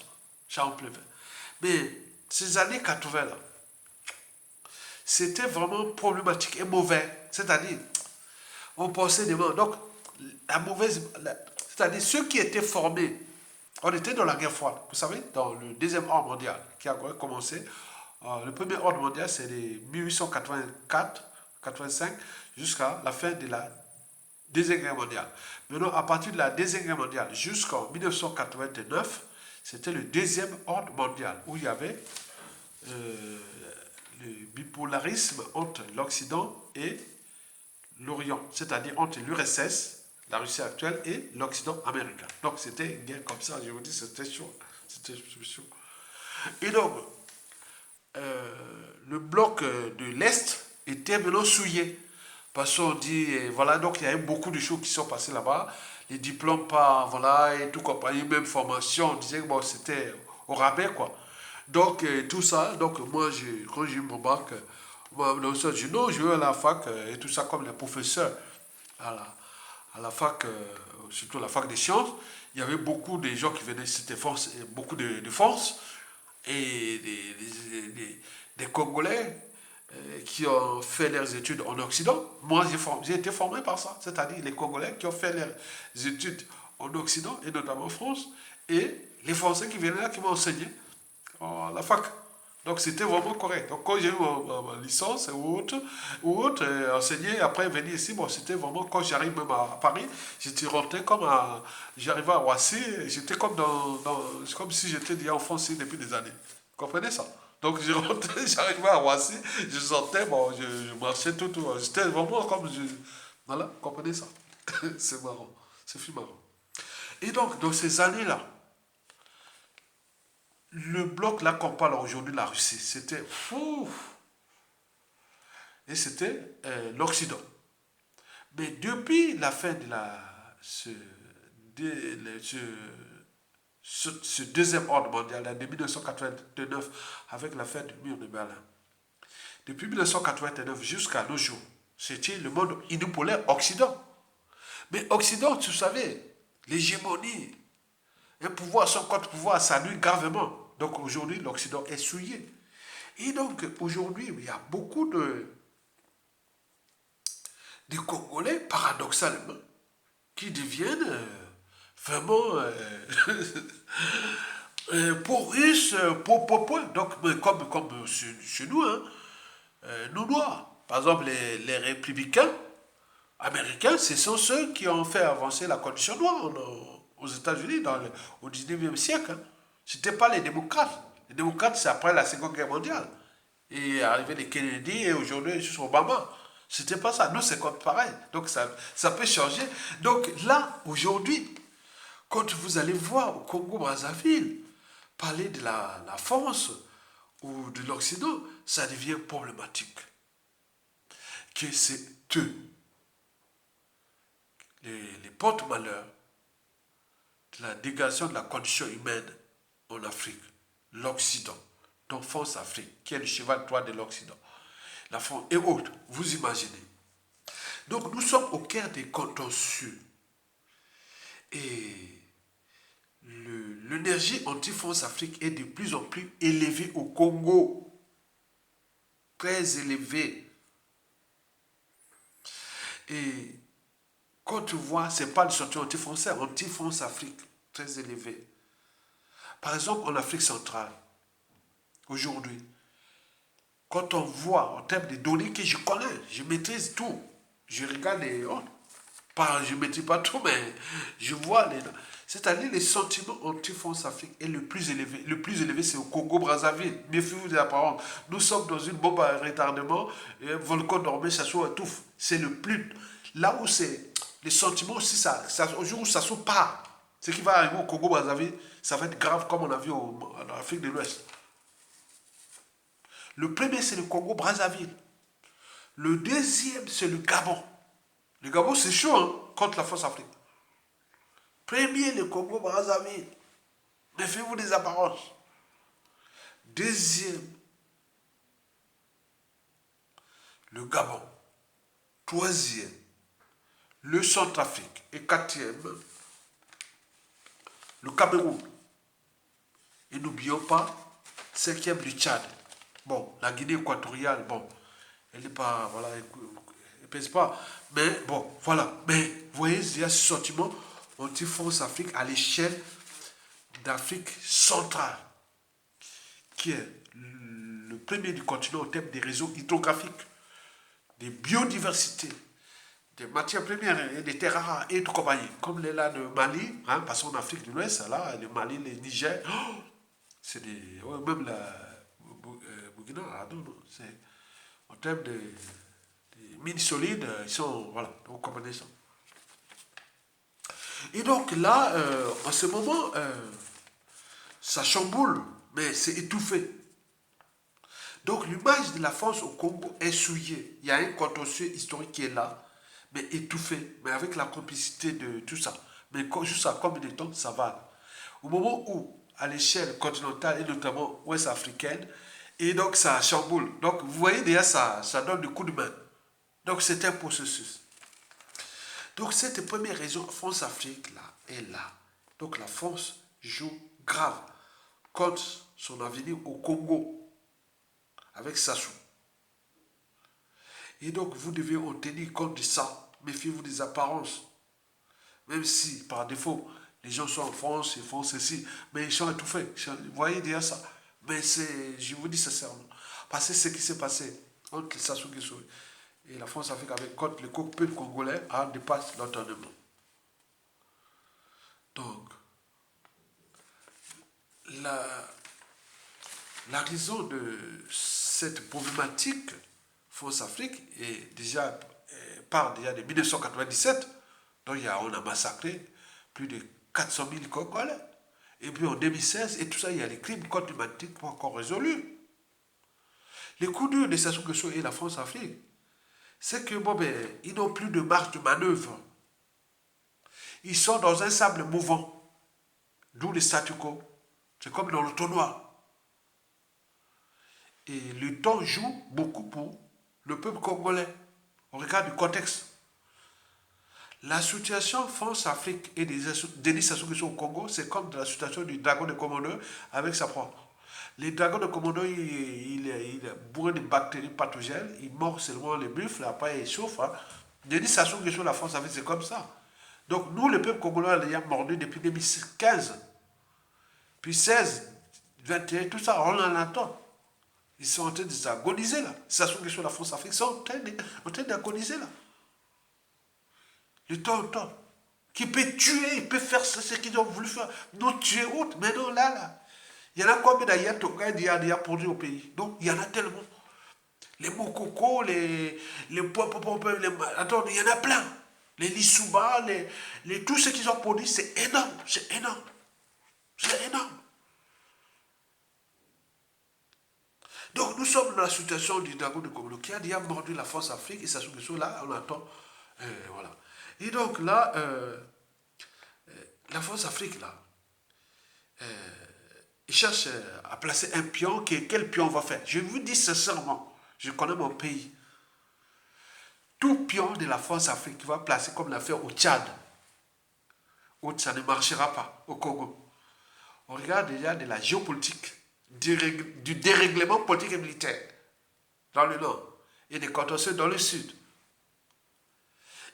J'en pleuvais. Mais ces années 80 là, c'était vraiment problématique et mauvais. C'est-à-dire, on pensait des mots. Donc, la mauvaise. C'est-à-dire, ceux qui étaient formés, on était dans la guerre froide. Vous savez, dans le deuxième ordre mondial qui a commencé. Le premier ordre mondial, c'est de 1884-85 jusqu'à la fin de la Deuxième Guerre mondiale. Maintenant, à partir de la Deuxième Guerre mondiale jusqu'en 1989, c'était le deuxième ordre mondial où il y avait le bipolarisme entre l'Occident et l'Orient, c'est-à-dire entre l'URSS, la Russie actuelle, et l'Occident américain. Donc c'était une guerre comme ça, je vous dis, c'était chaud. C'était chaud. Et donc, le bloc de l'Est était maintenant souillé. Parce qu'on dit, voilà, donc il y a eu beaucoup de choses qui sont passées là-bas. Les diplômes pas, voilà, et tout compagnie, même formation, on disait que bon, c'était au rabais, quoi. Donc, tout ça, donc moi, quand j'ai eu mon bac, moi, j'ai dit non, je vais à la fac et tout ça, comme les professeurs à la fac, surtout la fac des sciences, il y avait beaucoup de gens qui venaient, c'était force, beaucoup de force, et des Congolais qui ont fait leurs études en Occident. Moi, j'ai été formé par ça, c'est-à-dire les Congolais qui ont fait leurs études en Occident, et notamment en France, et les Français qui venaient là, qui m'ont enseigné à la fac. Donc c'était vraiment correct. Donc quand j'ai eu ma licence ou autre enseigné, après venir ici, bon, c'était vraiment, quand j'arrive même à Paris, j'étais rentré comme à, j'arrivais à Roissy, j'étais comme comme si j'étais déjà en France depuis des années. Vous comprenez ça? Donc je rentrais, j'arrivais à Roissy, je sortais, bon, je marchais tout, j'étais vraiment comme, voilà, vous comprenez ça? C'est marrant, c'est fut marrant. Et donc, dans ces années-là, le bloc là qu'on parle aujourd'hui, la Russie, c'était fou. Et c'était l'Occident. Mais depuis la fin de ce deuxième ordre mondial, en 1989, avec la fin du mur de Berlin, depuis 1989 jusqu'à nos jours, c'était le monde unipolaire Occident. Mais Occident, tu savais, l'hégémonie, un pouvoir sans contre-pouvoir, ça nuit gravement. Donc aujourd'hui, l'Occident est souillé. Et donc aujourd'hui, il y a beaucoup de Congolais, paradoxalement, qui deviennent vraiment pour russes, pour. Donc, comme chez nous, hein, nous noirs. Par exemple, les républicains américains, ce sont ceux qui ont fait avancer la condition noire aux États-Unis au 19e siècle. Hein. Ce n'étaient pas les démocrates. Les démocrates, c'est après la Seconde Guerre mondiale. Et arrivé les Kennedy et aujourd'hui jusqu'à Obama. C'était pas ça. Nous, c'est comme pareil. Donc, ça peut changer. Donc, là, aujourd'hui, quand vous allez voir au Congo-Brazzaville parler de la France ou de l'Occident, ça devient problématique. Que c'est eux les porte-malheurs de la dégradation de la condition humaine en Afrique, l'Occident, donc France Afrique, qui est le cheval de Troie de l'Occident, la France et autres, vous imaginez. Donc nous sommes au cœur des contentieux. Et l'énergie anti-France Afrique est de plus en plus élevée au Congo. Très élevée. Et quand tu vois, ce n'est pas le sentiment anti-français, anti-France Afrique, très élevé. Par exemple, en Afrique centrale, aujourd'hui, quand on voit en termes de données que je connais, je maîtrise tout. Je regarde les... Oh, pas, je ne maîtrise pas tout, mais je vois les... C'est-à-dire les sentiments anti-France Afrique est le plus élevé. Le plus élevé, c'est au Congo-Brazzaville. Méfiez-vous des apparences. Nous sommes dans une bombe à retardement, et un volcan dormait, ça se étouffe. C'est le plus... Là où c'est... Les sentiments aussi, au jour où ça se part, ce qui va arriver au Congo-Brazzaville, ça va être grave comme on a vu en Afrique de l'Ouest. Le premier, c'est le Congo-Brazzaville. Le deuxième, c'est le Gabon. Le Gabon, c'est chaud hein, contre la France Afrique. Premier, le Congo-Brazzaville. Méfiez-vous des apparences. Deuxième, le Gabon. Troisième, le Centrafrique. Et quatrième, le Cameroun. Et n'oublions pas, cinquième, le Tchad. Bon, la Guinée équatoriale, bon, elle n'est pas, voilà, elle ne pèse pas. Mais bon, voilà. Mais vous voyez, il y a ce sentiment anti-France Afrique à l'échelle d'Afrique centrale, qui est le premier du continent en termes des réseaux hydrographiques, des biodiversités, des matières premières et des terres rares et de compagnie. Comme les là de Mali, hein, parce qu'en Afrique de l'Ouest, là, le Mali, le Niger, oh, c'est des. Ouais, même la Burkina, non, c'est. En termes de mines solides, ils sont. Voilà, vous comprenez ça. Et donc là, en ce moment, ça chamboule, mais c'est étouffé. Donc l'image de la France au Congo est souillée. Il y a un contentieux historique qui est là, mais étouffé, mais avec la complicité de tout ça. Mais juste à combien de temps ça va? Au moment où, à l'échelle continentale et notamment ouest-africaine, et donc ça chamboule. Donc vous voyez déjà, ça donne du coup de main. Donc c'est un processus. Donc cette première région, France-Afrique, là, est là. Donc la France joue grave contre son avenir au Congo avec Sassou. Et donc, vous devez en tenir compte de ça. Méfiez-vous des apparences. Même si, par défaut, les gens sont en France, ils font ceci, mais ils sont étouffés. Vous voyez déjà ça. Mais je vous dis sincèrement, parce que ce qui s'est passé entre Sassou Nguesso et la France Afrique avec contre le peuple congolais dépasse l'entendement. Donc, la raison de cette problématique France-Afrique part déjà de 1997, donc on a massacré plus de 400 000 Congolais. Et puis en 2016, et tout ça, il y a les crimes contre l'humanité pas encore résolus. Les coups durs de Sassou Nguesso et la France-Afrique, c'est que ils n'ont plus de marge de manœuvre. Ils sont dans un sable mouvant, d'où le statu quo. C'est comme dans le tonnoir. Et le temps joue beaucoup pour le peuple congolais. On regarde du contexte. La situation France-Afrique et Denis Sassou Nguesso au Congo, c'est comme la situation du dragon de Komodo avec sa proie. Les dragons de Komodo, il est bourré de bactéries pathogènes, il mord seulement les buffles, après il chauffe. Hein. Denis Sassou Nguesso, la France-Afrique, c'est comme ça. Donc nous, le peuple congolais, on l'a mordu depuis 2015. Puis 16, 21, tout ça, on en attend. Ils sont en train de s'agoniser là. Sassou Nguesso, la France-Afrique, ils sont en train d'agoniser là. Le temps au temps. Qui peut tuer, il peut faire ce qu'ils ont voulu faire. Non, tuer autre, mais non, là. Il y en a combien d'ailleurs il y a produit au pays. Donc, il y en a tellement. Les mokoko, les attends, il y en a plein. Les lissouba, tout ce qu'ils ont produit, c'est énorme. C'est énorme. C'est énorme. Donc, nous sommes dans la situation du dragon de Komodo qui a déjà mordu la France Afrique et ça se là, on attend. Voilà. Et donc là, la France Afrique, là, il cherche à placer un pion. Quel pion on va faire? Je vous dis sincèrement, je connais mon pays. Tout pion de la France Afrique va placer comme l'a fait au Tchad, où ça ne marchera pas, au Congo. On regarde déjà de la géopolitique, du dérèglement politique et militaire dans le nord et des contentieux dans le sud.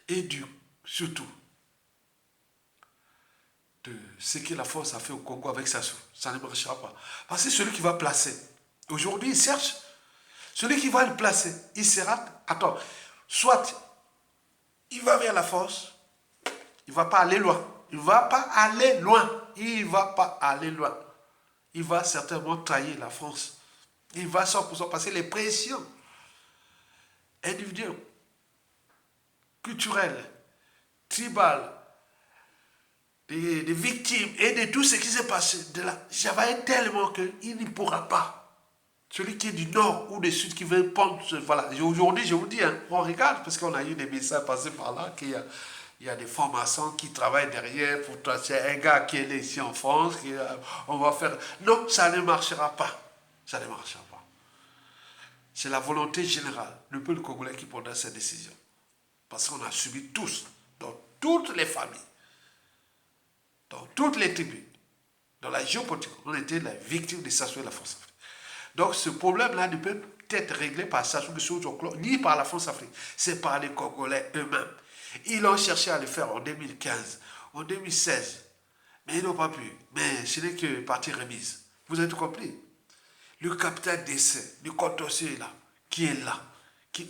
Et surtout, de ce que la France a fait au Congo avec Sassou. Ça ne marchera pas. Parce que celui qui va placer, aujourd'hui, il cherche. Celui qui va le placer, il sera. Attends, soit il va vers la force, il ne va pas aller loin. Il ne va pas aller loin. Il ne va pas aller loin. Il va certainement trahir la France. Il va 100% passer les pressions individuelles, culturelles, tribales, des victimes et de tout ce qui s'est passé. Ça va être tellement qu'il ne pourra pas. Celui qui est du nord ou du sud qui veut prendre. Voilà. Aujourd'hui, je vous dis, hein, on regarde, parce qu'on a eu des messages passés par là, il y a des formations qui travaillent derrière pour toi. C'est un gars qui est né ici en France, on va faire. Non, ça ne marchera pas. Ça ne marchera pas. C'est la volonté générale, le peuple congolais qui prendra cette décision. Parce qu'on a subi tous, dans toutes les familles, dans toutes les tribus, dans la géopolitique, on était la victime de Sassou et la France Afrique. Donc ce problème-là ne peut être réglé par Sassou Nguesso ni par la France Afrique. C'est par les Congolais eux-mêmes. Ils ont cherché à le faire en 2015, en 2016, mais ils n'ont pas pu. Mais ce n'est que partie remise. Vous avez tout compris? Le capital d'essai, le contentieux là, qui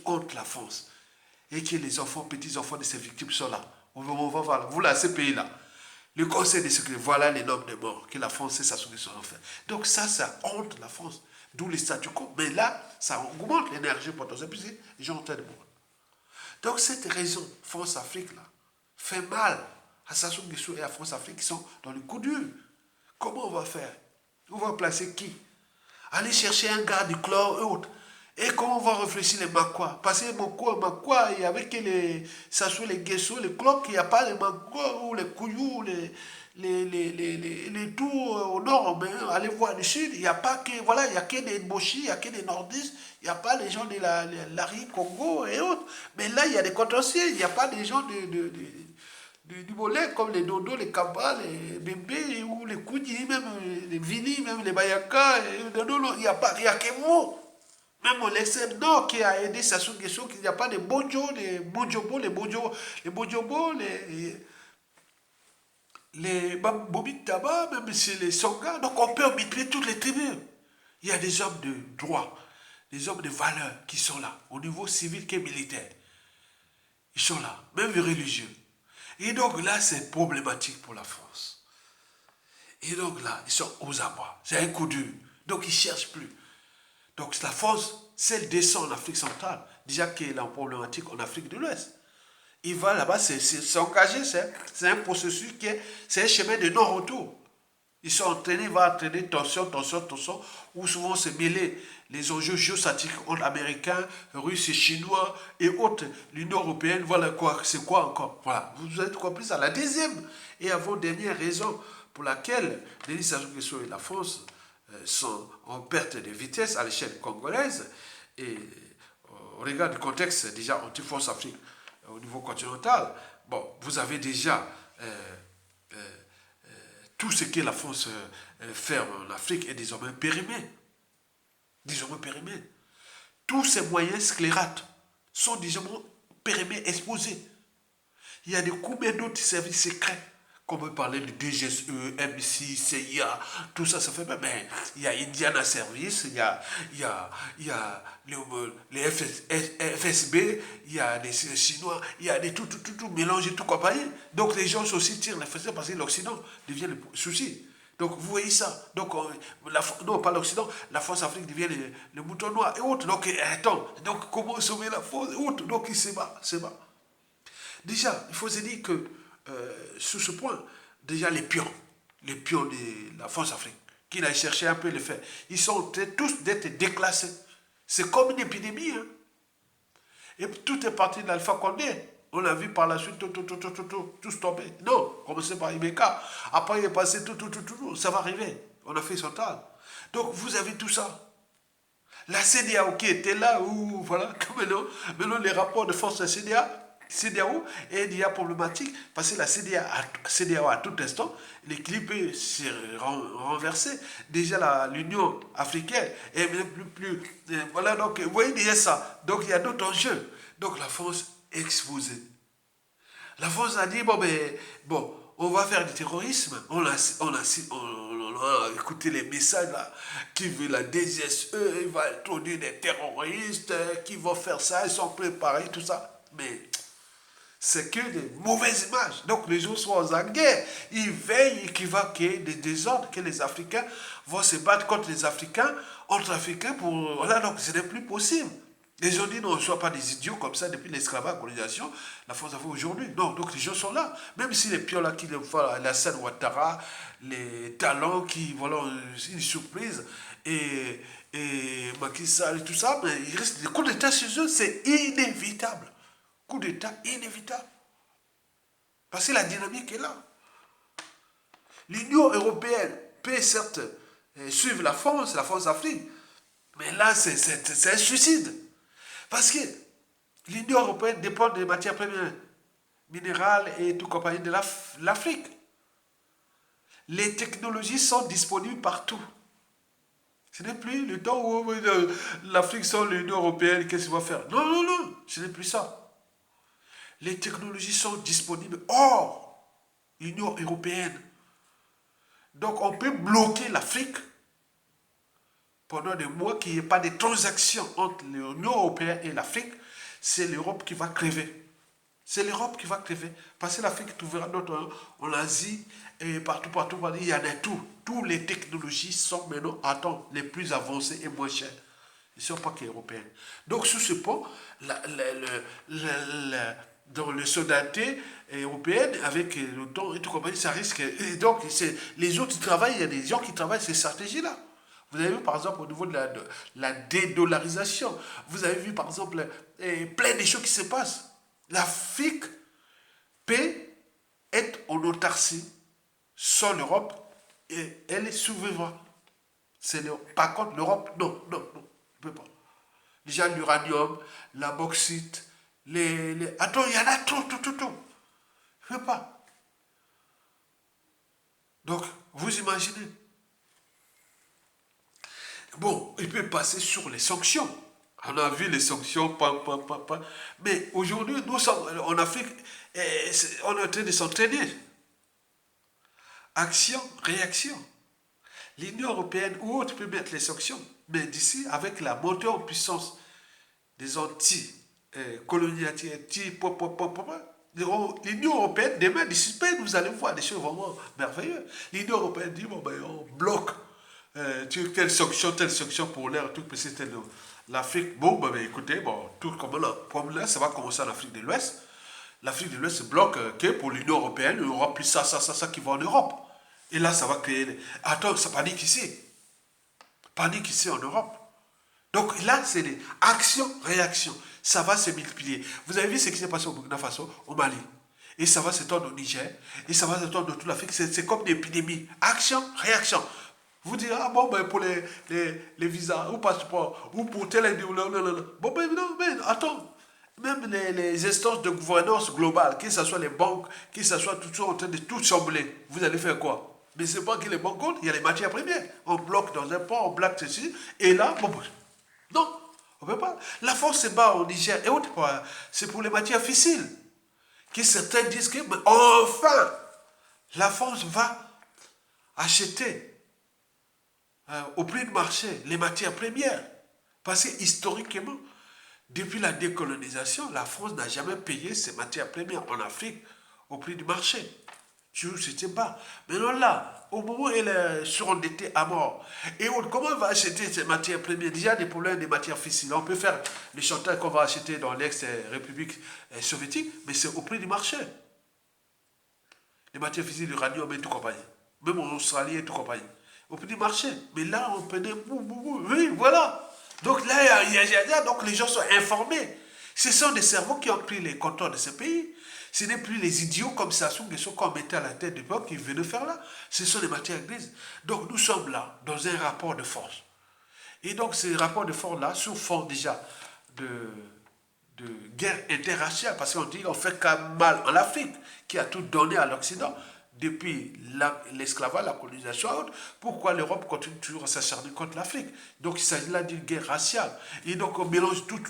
hante la France, et que les enfants, petits-enfants de ces victimes sont là. On va voir, vous là, ces pays-là. Le Conseil de sécurité, voilà les nombres de morts que la France et Sassou Nguesso ont fait. Donc ça honte la France. D'où les statu quo. Mais là, ça augmente l'énergie potentielle. Puis les gens ont de mourir. Donc cette raison, France-Afrique, là, fait mal à Sassou Nguesso et à France-Afrique qui sont dans le coup dur. Comment on va faire? On va placer qui? Aller chercher un gars du chlore et autres. Et comment on va réfléchir les Makwa? Parce que Makwa, il y avait que les Sassou, les Nguesso, les cloques, il n'y a pas les Makwa ou les Kouyou, les tout au nord, mais allez voir le sud, il n'y a pas que, voilà, il n'y a que des Moshi, il n'y a que des nordistes, il n'y a pas les gens de l'Ari, Congo et autres. Mais là, il y a des contentieux, il n'y a pas des gens du Mollet comme les Dodo, les Kaba, les Bébé, ou les Koudi, même les Vini, même les Bayaka, il n'y a que vous. Même l'extrême nord qui a aidé Sassou Nguesso, qu'il n'y a pas de Bojo, les Bojobo, les Bobi Taba, même si les Songa. Donc on peut multiplier toutes les tribus. Il y a des hommes de droit, des hommes de valeur qui sont là, au niveau civil et militaire. Ils sont là, même les religieux. Et donc là, c'est problématique pour la France. Et donc là, ils sont aux abois. C'est un coup dur. Donc ils ne cherchent plus. Donc la France, si elle descend en Afrique centrale, déjà qu'elle est en problématique en Afrique de l'Ouest, il va là-bas, c'est engagé, c'est un processus c'est un chemin de non-retour. Ils sont entraînés, il va entraîner tension, où souvent se mêler les enjeux géostratégiques entre Américains, Russes et Chinois et autres, l'Union Européenne, voilà quoi, c'est quoi encore. Voilà, vous avez compris ça. La deuxième et avant-dernière raison pour laquelle Denis Sassou Nguesso et la France sont en perte de vitesse à l'échelle congolaise, et au regard du contexte déjà anti-France Afrique au niveau continental, bon, vous avez déjà tout ce que la France fait en Afrique est désormais périmé. Désormais périmé. Tous ces moyens sclérates sont désormais périmés, exposés. Il y a combien d'autres services secrets, comme on parlait de DGSE, M6, CIA, tout ça, ça fait même. Mais il y a Indiana Service, il y a les FSB, il y a les Chinois, il y a tout mélangé, tout compagnie. Donc les gens aussi tirent les FSB parce que l'Occident devient le souci. Donc vous voyez ça. Donc, non, pas l'Occident, la France-Afrique devient le mouton noir et autres. Donc, attends, donc comment sauver la France et autres. Donc il se bat. Déjà, il faut se dire que sur ce point, déjà les pions de la France-Afrique, qu'il a cherché un peu le faire, ils sont en train tous d'être déclassés. C'est comme une épidémie. Hein. Et tout est parti de l'Alpha Condé On l'a vu par la suite, tous tomber. Non, commencez par Ibeka. Après, il est passé ça va arriver. On a fait son temps. Donc, vous avez tout ça. La CDAO qui était là, où, voilà, comme maintenant les rapports de force de la CDAO est déjà problématique parce que la CDAO à tout instant, l'équilibre peut se renverser. Déjà l'Union africaine est même plus. Voilà, donc vous voyez déjà ça. Donc il y a d'autres enjeux. Donc la France est exposée. La France a dit, bon, on va faire du terrorisme. On a écouté les messages là, qui veut la DGSE, il va introduire des terroristes, qui vont faire ça, ils sont préparés, tout ça. Mais c'est que des mauvaises images. Donc les gens sont en guerre. Ils veillent qu'il va qu'il y ait des désordres, que les Africains vont se battre contre les Africains, entre Africains, pour... Voilà, donc ce n'est plus possible. Les gens disent non, ne soient pas des idiots comme ça depuis l'esclavage, la colonisation, la France a fait aujourd'hui. Non, donc les gens sont là. Même si les pions là qui le font, la scène Ouattara, les talents qui, voilà, une surprise, et Macky Sall et tout ça, mais il reste des coups d'État chez eux, c'est inévitable. Coup d'État inévitable. Parce que la dynamique est là. L'Union européenne peut certes suivre la France Afrique, mais là c'est un suicide. Parce que l'Union européenne dépend des matières premières minérales et tout compagnie de l'Afrique. Les technologies sont disponibles partout. Ce n'est plus le temps où l'Afrique sans l'Union européenne, qu'est-ce qu'il va faire? Non, non, non, ce n'est plus ça. Les technologies sont disponibles hors l'Union européenne. Donc on peut bloquer l'Afrique pendant des mois qu'il n'y ait pas de transactions entre l'Union européenne et l'Afrique. C'est l'Europe qui va crever. C'est l'Europe qui va crever. Parce que l'Afrique trouvera d'autres en Asie et partout, il y en a tout. Toutes les technologies sont maintenant les plus avancées et moins chères. Ils ne sont pas qu'européennes. Donc sous ce pont, dans le solidarité européenne avec l'OTAN et tout compagnie, ça risque. Et donc, les autres qui travaillent, il y a des gens qui travaillent ces stratégies-là. Vous avez vu, par exemple, au niveau de la dédollarisation, vous avez vu, par exemple, plein de choses qui se passent. L'Afrique peut être en autarcie sans l'Europe et elle est souveraine. Par contre, l'Europe, non, non, non, ne peut pas. Déjà, l'uranium, la bauxite, Attends, il y en a tout. Je ne veux pas. Donc, vous imaginez. Bon, il peut passer sur les sanctions. On a vu les sanctions, mais aujourd'hui, nous sommes en Afrique, on est en train de s'entraîner. Action, réaction. L'Union européenne ou autre peut mettre les sanctions, mais d'ici, avec la montée en puissance des anti-colonialistes, l'Union européenne, demain, d'ici peu, vous allez voir des choses vraiment merveilleuses. L'Union européenne dit, bon, ben, on bloque telle sanction pour l'air, tout, parce que c'était l'Afrique. Bon, ben, écoutez, bon, tout comme là, ça va commencer en Afrique de l'Ouest. L'Afrique de l'Ouest bloque que pour l'Union européenne, il n'y aura plus ça qui va en Europe. Et là, ça va créer... Attends, ça panique ici. Panique ici en Europe. Donc là, c'est des actions, réactions. Ça va se multiplier. Vous avez vu ce qui s'est passé au Burkina Faso, au Mali. Et ça va s'étendre au Niger. Et ça va s'étendre dans toute l'Afrique. C'est comme une épidémie. Action, réaction. Vous direz, ah bon, ben pour les visas, ou passeports, ou pour tel... Bon, ben non, mais attends. Même les instances de gouvernance globale, que ce soit les banques, que ce soit tout ça en train de tout chambouler, vous allez faire quoi? Mais c'est pas que les banques comptent, il y a les matières premières. On bloque dans un port, on bloque ceci, et là, bon, non, on ne peut pas. La force se bat au Niger et autres, c'est pour les matières fossiles. Que certains disent que, mais enfin, la France va acheter au prix de marché les matières premières. Parce que historiquement, depuis la décolonisation, la France n'a jamais payé ses matières premières en Afrique au prix du marché. Toujours c'était bas. Maintenant là, au moment où elle est surendettée à mort, et comment elle va acheter ces matières premières? Déjà des problèmes des matières fossiles. On peut faire les chantages qu'on va acheter dans l'ex-république soviétique, mais c'est au prix du marché. Les matières fossiles, l'uranium et tout compagnie. Même en Australie et tout compagnie. Au prix du marché. Mais là, on peut dire, oui, voilà. Donc là, donc les gens sont informés. Ce sont des cerveaux qui ont pris les contrôles de ce pays. Ce n'est plus les idiots comme Sassou Nguesso qu'on mettait à la tête du peuple qui venaient faire là. Ce sont des matières grises. Donc nous sommes là, dans un rapport de force. Et donc ces rapports de force-là, sous fond déjà de, de guerre interraciale, parce qu'on dit on fait qu'un mal en Afrique, qui a tout donné à l'Occident, depuis l'esclavage, la colonisation, pourquoi l'Europe continue toujours à s'acharner contre l'Afrique? Donc il s'agit là d'une guerre raciale. Et donc on mélange tout.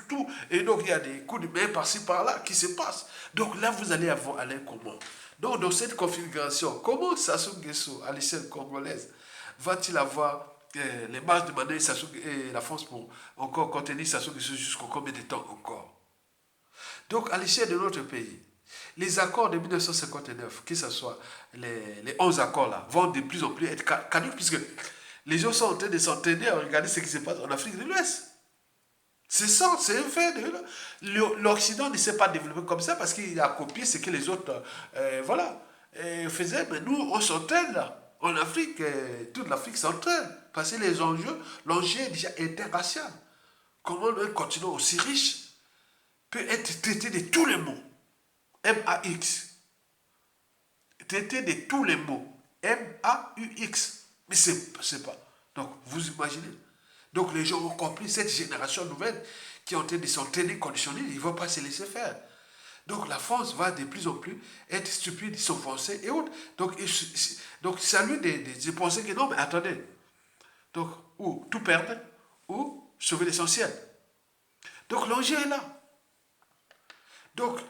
Et donc il y a des coups de main par-ci par-là qui se passent. Donc là vous allez avoir Alain comment? Donc dans cette configuration, comment Sassou Nguesso, à l'échelle congolaise, va-t-il avoir les marges de manœuvre et la France pour encore contenir Sassou Nguesso jusqu'au combien de temps encore? Donc à l'échelle de notre pays, les accords de 1959, que ce soit les 11 accords là, vont de plus en plus être caducs puisque les gens sont en train de s'entraîner à regarder ce qui se passe en Afrique de l'Ouest. C'est ça, c'est un fait. L'Occident ne s'est pas développé comme ça parce qu'il a copié ce que les autres faisaient. Mais nous, on s'entraîne là. En Afrique, toute l'Afrique s'entraîne. Parce que les enjeux, l'enjeu est déjà interracial. Comment un continent aussi riche peut être traité de tous les mots? M-A-X. Traité de tous les mots. M-A-U-X. Mais c'est pas. Donc, vous imaginez. Donc, les gens ont compris, cette génération nouvelle qui est en train de s'entraîner conditionnés, ils ne vont pas se laisser faire. Donc, la France va de plus en plus être stupide, s'offenser et autres. Donc, c'est à lui de penser que non, mais attendez. Donc, ou tout perdre, ou sauver l'essentiel. Donc, l'enjeu est là. Donc,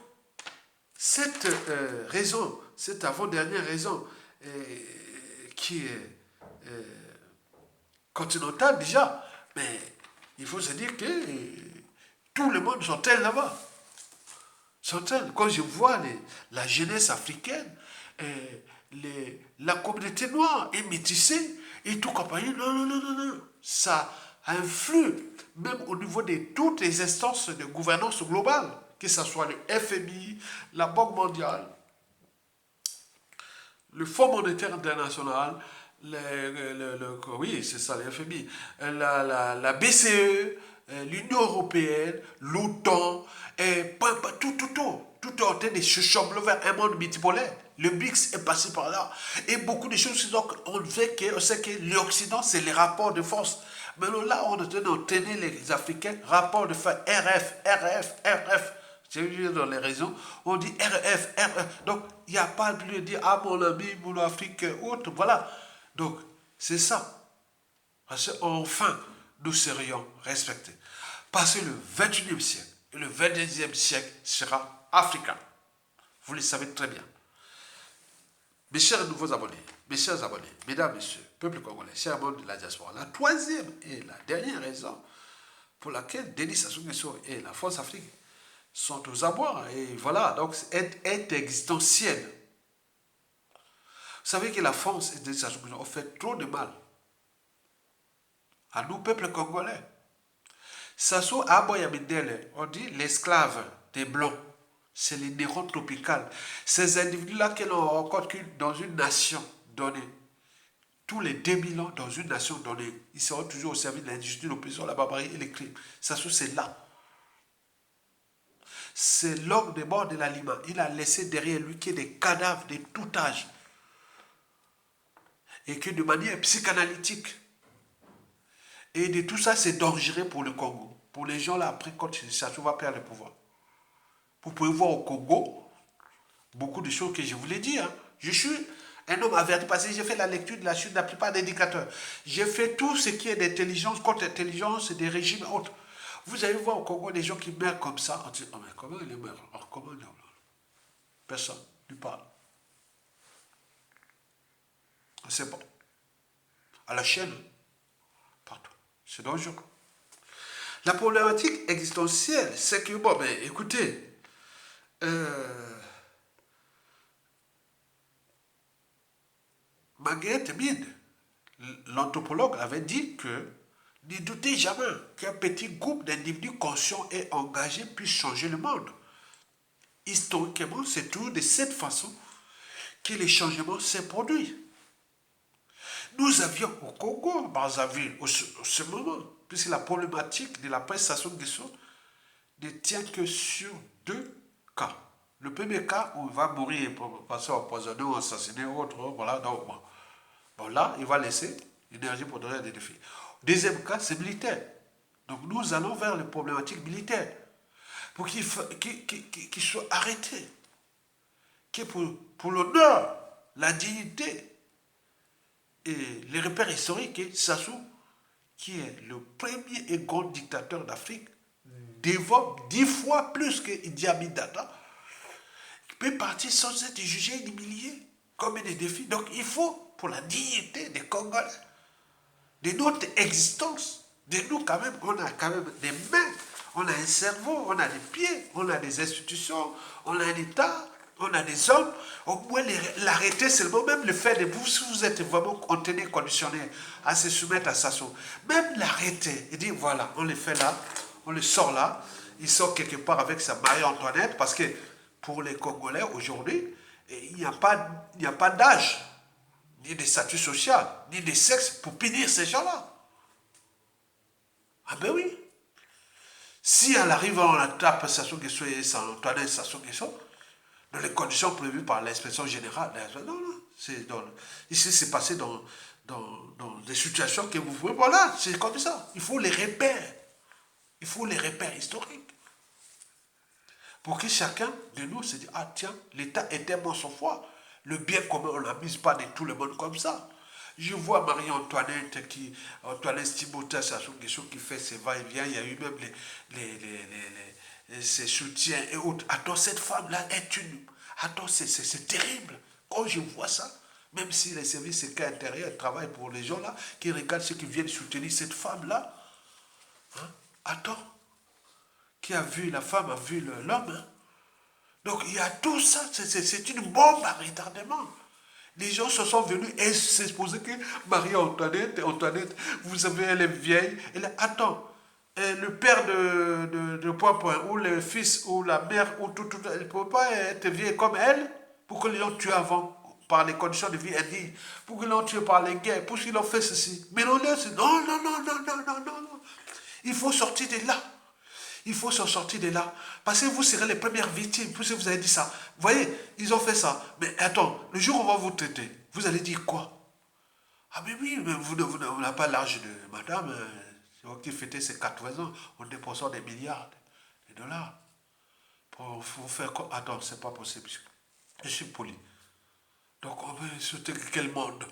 cette raison, cette avant-dernière raison qui est continentale déjà, mais il faut se dire que tout le monde s'entraîne là-bas. S'entraîne. Quand je vois la jeunesse africaine, la communauté noire est métissée et tout compagnie, non. Ça influe même au niveau de toutes les instances de gouvernance globale, que ce soit le FMI, la Banque mondiale, le Fonds monétaire international, oui, c'est ça, le FMI, la BCE, l'Union européenne, l'OTAN, tout est en train de se chambrer vers un monde multipolaire. Le BRICS est passé par là. Et beaucoup de choses, donc, on sait que l'Occident, c'est les rapports de force. Mais là, on est en train d'entraîner les Africains, rapports de force, RF. J'ai vu dans les réseaux, on dit RF. Donc, il n'y a pas plus de dire, ah mon ami, mon Afrique, autre, voilà. Donc, c'est ça. Parce qu'enfin, nous serions respectés. Parce que le 21e siècle et le 22e siècle sera africain. Vous le savez très bien. Mes chers nouveaux abonnés, mes chers abonnés, mesdames, messieurs, peuple congolais, chers monde de la diaspora, la troisième et la dernière raison pour laquelle Denis Sassou Nguesso et la France Afrique sont aux abois. Et voilà, donc est existentielle. Vous savez que la France et Denis Sassou Nguesso ont fait trop de mal à nous, peuple congolais. Sassou Aboyamidele, on dit l'esclave des Blancs. C'est les nérons tropicales. Ces individus-là que l'on rencontre dans une nation donnée, tous les 2000 ans dans une nation donnée, ils seront toujours au service de l'industrie, l'oppression, la barbarie et les crimes. Sassou, c'est là. C'est l'homme des morts de l'Alima. Il a laissé derrière lui que des cadavres de tout âge. Et que de manière psychanalytique. Et de tout ça, c'est dangereux pour le Congo. Pour les gens là, après, quand Sassou va perdre le pouvoir. Vous pouvez voir au Congo beaucoup de choses que je vous l'ai dit. Hein. Je suis un homme averti parce que j'ai fait la lecture de la chute de la plupart des indicateurs. J'ai fait tout ce qui est d'intelligence, contre-intelligence et des régimes autres. Vous allez voir au Congo des gens qui meurent comme ça. On dit, oh, mais comment ils meurent? Alors, comment ils meurent? Personne ne parle. On ne sait pas. À la chaîne, partout. C'est dangereux. La problématique existentielle, c'est que, bon, ben, écoutez, Margaret Mead, l'anthropologue, avait dit que ne doutez jamais qu'un petit groupe d'individus conscients et engagés puisse changer le monde. Historiquement, c'est toujours de cette façon que les changements se produisent. Nous avions au Congo, Brazzaville, au ce moment, puisque la problématique de la presse Sassou Nguesso ne tient que sur 2 cas. Le premier cas où il va mourir pour passer empoisonné ou assassiné ou autre, voilà, donc bon, là, il va laisser l'énergie pour donner des défis. Deuxième cas, c'est militaire. Donc nous allons vers les problématiques militaires pour qu'il soit arrêté, qui pour l'honneur, la dignité et les repères historiques, et Sassou, qui est le premier et grand dictateur d'Afrique, développe 10 fois plus que Idi Amin Dada, qui peut partir sans être jugé ni humilié, comme des défis. Donc il faut, pour la dignité des Congolais, de notre existence, de nous quand même, on a quand même des mains, on a un cerveau, on a des pieds, on a des institutions, on a un État, on a des hommes. Au moins l'arrêter seulement, même le fait de vous, si vous êtes vraiment contenu, conditionné à se soumettre à ça, même l'arrêter et dire voilà, on le fait là, on le sort là, il sort quelque part avec sa Marie-Antoinette, parce que pour les Congolais aujourd'hui, il n'y a pas d'âge, ni de statut social, ni de sexe pour punir ces gens-là. Ah ben oui. Si elle arrive, on la tape Sassou Nguesso et Antoinette Sassou Nguesso, dans les conditions prévues par l'inspection générale, non, ici c'est passé dans des situations que vous pouvez, voilà, c'est comme ça. Il faut les repères. Il faut les repères historiques. Pour que chacun de nous se dise, ah tiens, l'État est tellement sans foi. Le bien commun, on ne l'abuse pas de tout le monde comme ça. Je vois Marie-Antoinette Antoinette Timothée Sassou Nguesso qui fait ses va-et-vient. Il y a eu même ses soutiens et autres. Attends, cette femme-là est une... Attends, c'est terrible. Quand je vois ça, même si les services secrets intérieurs travaillent pour les gens là, qui regardent ceux qui viennent soutenir cette femme-là, hein? Attends, qui a vu la femme, a vu l'homme. Hein? Donc il y a tout ça, c'est une bombe à retardement. Les gens se sont venus et c'est supposé que Marie-Antoinette, vous savez, elle est vieille. Attends, le père de Point, ou le fils, ou la mère, ou tout, elle ne peut pas être vieille comme elle pour que les gens tuent avant, par les conditions de vie indignes, pour que les gens tuent par les guerres, pour qu'ils ont fait ceci. Mais non, non. Il faut sortir de là. Il faut s'en sortir de là. Parce que vous serez les premières victimes, puisque vous avez dit ça. Vous voyez, ils ont fait ça. Mais attends, le jour où on va vous traiter, vous allez dire quoi? Ah mais oui, mais vous n'avez pas l'âge de madame. C'est vous qui fêtez ses 80 ans, on dépensant des milliards de dollars. Pour vous faire quoi? Attends, c'est pas possible. Je suis poli. Donc on veut sauter quel monde?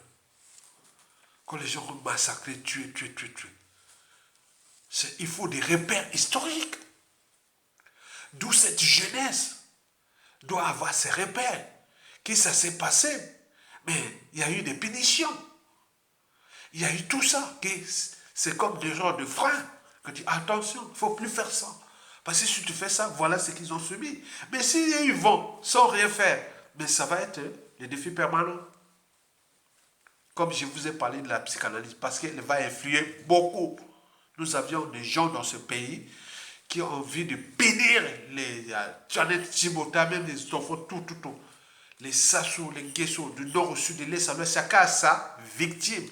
Quand les gens ont massacré, tué. Il faut des repères historiques. D'où cette jeunesse doit avoir ses repères. Que ça s'est passé. Mais il y a eu des punitions. Il y a eu tout ça. C'est comme des genres de freins. Que tu dis attention, il ne faut plus faire ça. Parce que si tu fais ça, voilà ce qu'ils ont subi. Mais s'ils vont sans rien faire, mais ça va être les défis permanents. Comme je vous ai parlé de la psychanalyse, parce qu'elle va influer beaucoup. Nous avions des gens dans ce pays qui ont envie de punir les Janet Timothée, même les enfants, tout. Les Sassou, les Nguesso, du nord au sud, de l'est à l'ouest, chacun a sa victime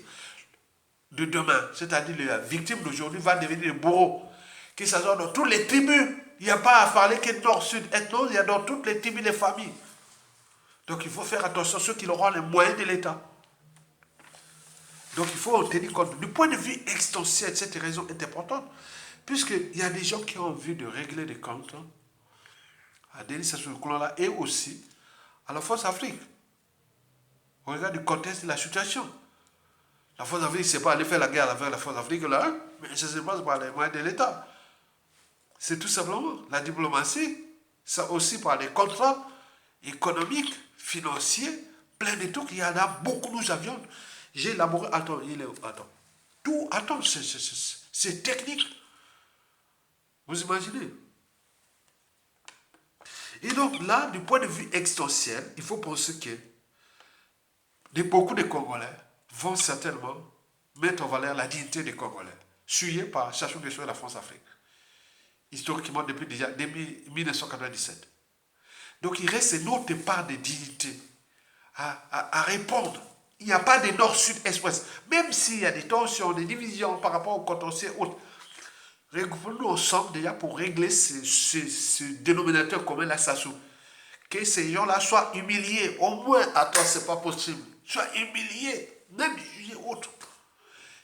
de demain. C'est-à-dire la victime d'aujourd'hui va devenir le bourreau. Qui s'assoit dans toutes les tribus. Il n'y a pas à parler que nord, sud, est, non, il y a dans toutes les tribus, les familles. Donc il faut faire attention à ceux qui auront les moyens de l'État. Donc il faut en tenir compte. Du point de vue existentiel, cette raison est importante. Puisqu'il y a des gens qui ont envie de régler des comptes à Denis Sassou Nguesso et aussi à la Force Afrique. Au regard du contexte de la situation. La Force Afrique, c'est pas aller faire la guerre avec la Force Afrique là, hein, mais ça se passe par les moyens de l'État. C'est tout simplement la diplomatie, ça aussi par les contrats économiques, financiers, plein de trucs. Il y en a beaucoup, nous avions. J'ai élaboré. Attends. Tout, attends, c'est technique. Vous imaginez? Et donc là, du point de vue existentiel, il faut penser que beaucoup de Congolais vont certainement mettre en valeur la dignité des Congolais, suivie par Sassou Nguesso et la France-Afrique, historiquement depuis déjà 1997. Donc il reste une autre part de dignité à répondre. Il n'y a pas de nord, sud, est, ouest. Même s'il y a des tensions, des divisions par rapport au contentieux autres, Regroupons-nous ensemble déjà pour régler ce dénominateur commun, la Sassou. Que ces gens-là soient humiliés. Au moins, à toi, c'est pas possible. Soient humiliés, même jugés autres.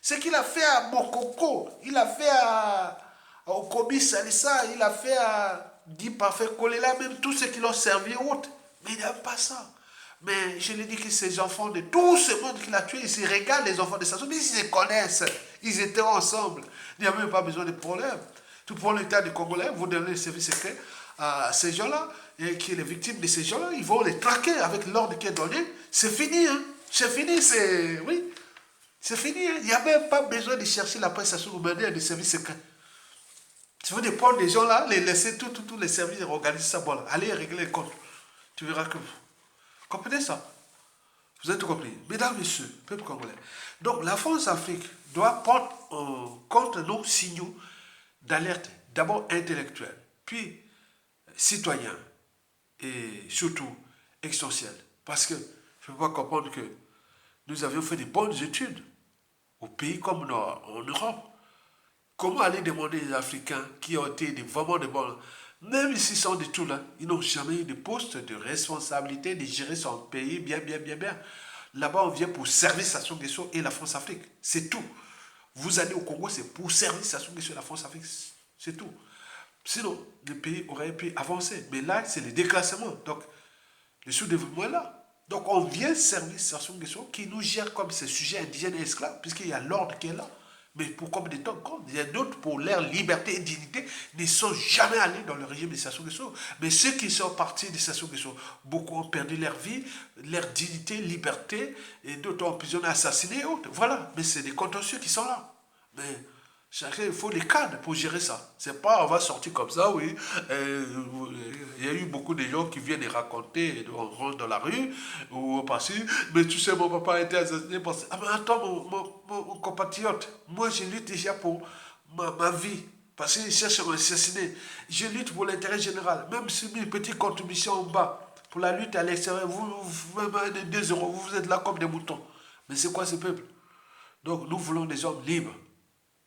Ce qu'il a fait à Mokoko, il a fait à Okobi Salissa, il a fait à Guy Parfait Kolela, même tous ceux qui l'ont servi autres. Mais il n'aime pas ça. Mais je lui dis que ces enfants de tout ce monde qu'il a tué, ils se régalent, les enfants de Sassou, mais ils se connaissent. Ils étaient ensemble. Il n'y a même pas besoin de problème. Tout pour l'État du Congolais, vous donnez le service secret à ces gens-là, et qui sont les victimes de ces gens-là, ils vont les traquer avec l'ordre qui est donné. C'est fini, hein. C'est fini, c'est... Oui. C'est fini, hein. Il n'y a même pas besoin de chercher la presse à sous manière des services secrets. Tu veux prendre des gens là, les laisser tous les services organiser ça, voilà. Allez régler les comptes. Tu verras que... Comprenez ça? Vous avez tout compris. Mesdames, Messieurs, peuple congolais. Donc la France-Afrique doit prendre en compte nos signaux d'alerte, d'abord intellectuels, puis citoyens et surtout essentiels. Parce que je ne peux pas comprendre que nous avions fait des bonnes études au pays comme en Europe. Comment aller demander aux Africains qui ont été vraiment des bons, même s'ils sont de tout là, ils n'ont jamais eu de poste de responsabilité de gérer son pays bien, bien, bien, bien. Là-bas, on vient pour servir Sassou Nguesso et la France-Afrique. C'est tout. Vous allez au Congo, c'est pour servir Sassou Nguesso et la France-Afrique. C'est tout. Sinon, le pays aurait pu avancer. Mais là, c'est le déclassement. Donc, le sous-développement est là. Donc, on vient servir Sassou Nguesso qui nous gère comme ces sujets indigènes et esclaves, puisqu'il y a l'ordre qui est là. Mais pour combien de temps encore? Il y a d'autres, pour leur liberté et dignité, ne sont jamais allés dans le régime de Sassou Nguesso. Mais ceux qui sont partis de Sassou Nguesso, beaucoup ont perdu leur vie, leur dignité, liberté, et d'autres ont emprisonné, assassiné et autres. Voilà. Mais c'est des contentieux qui sont là. Mais chacun, il faut des cadres pour gérer ça. C'est pas, on va sortir comme ça, oui. Il y a eu beaucoup de gens qui viennent raconter, on rentre dans la rue, ou au passé, mais tu sais, mon papa a été assassiné. Ah, mais attends, mon compatriote, moi, je lutte déjà pour ma vie. Parce qu'ils cherchent à m'assassiner. Je lutte pour l'intérêt général. Même si mes petites contributions en bas, pour la lutte à l'extérieur, vous me 2 euros, vous êtes là comme des moutons. Mais c'est quoi ce peuple? Donc, nous voulons des hommes libres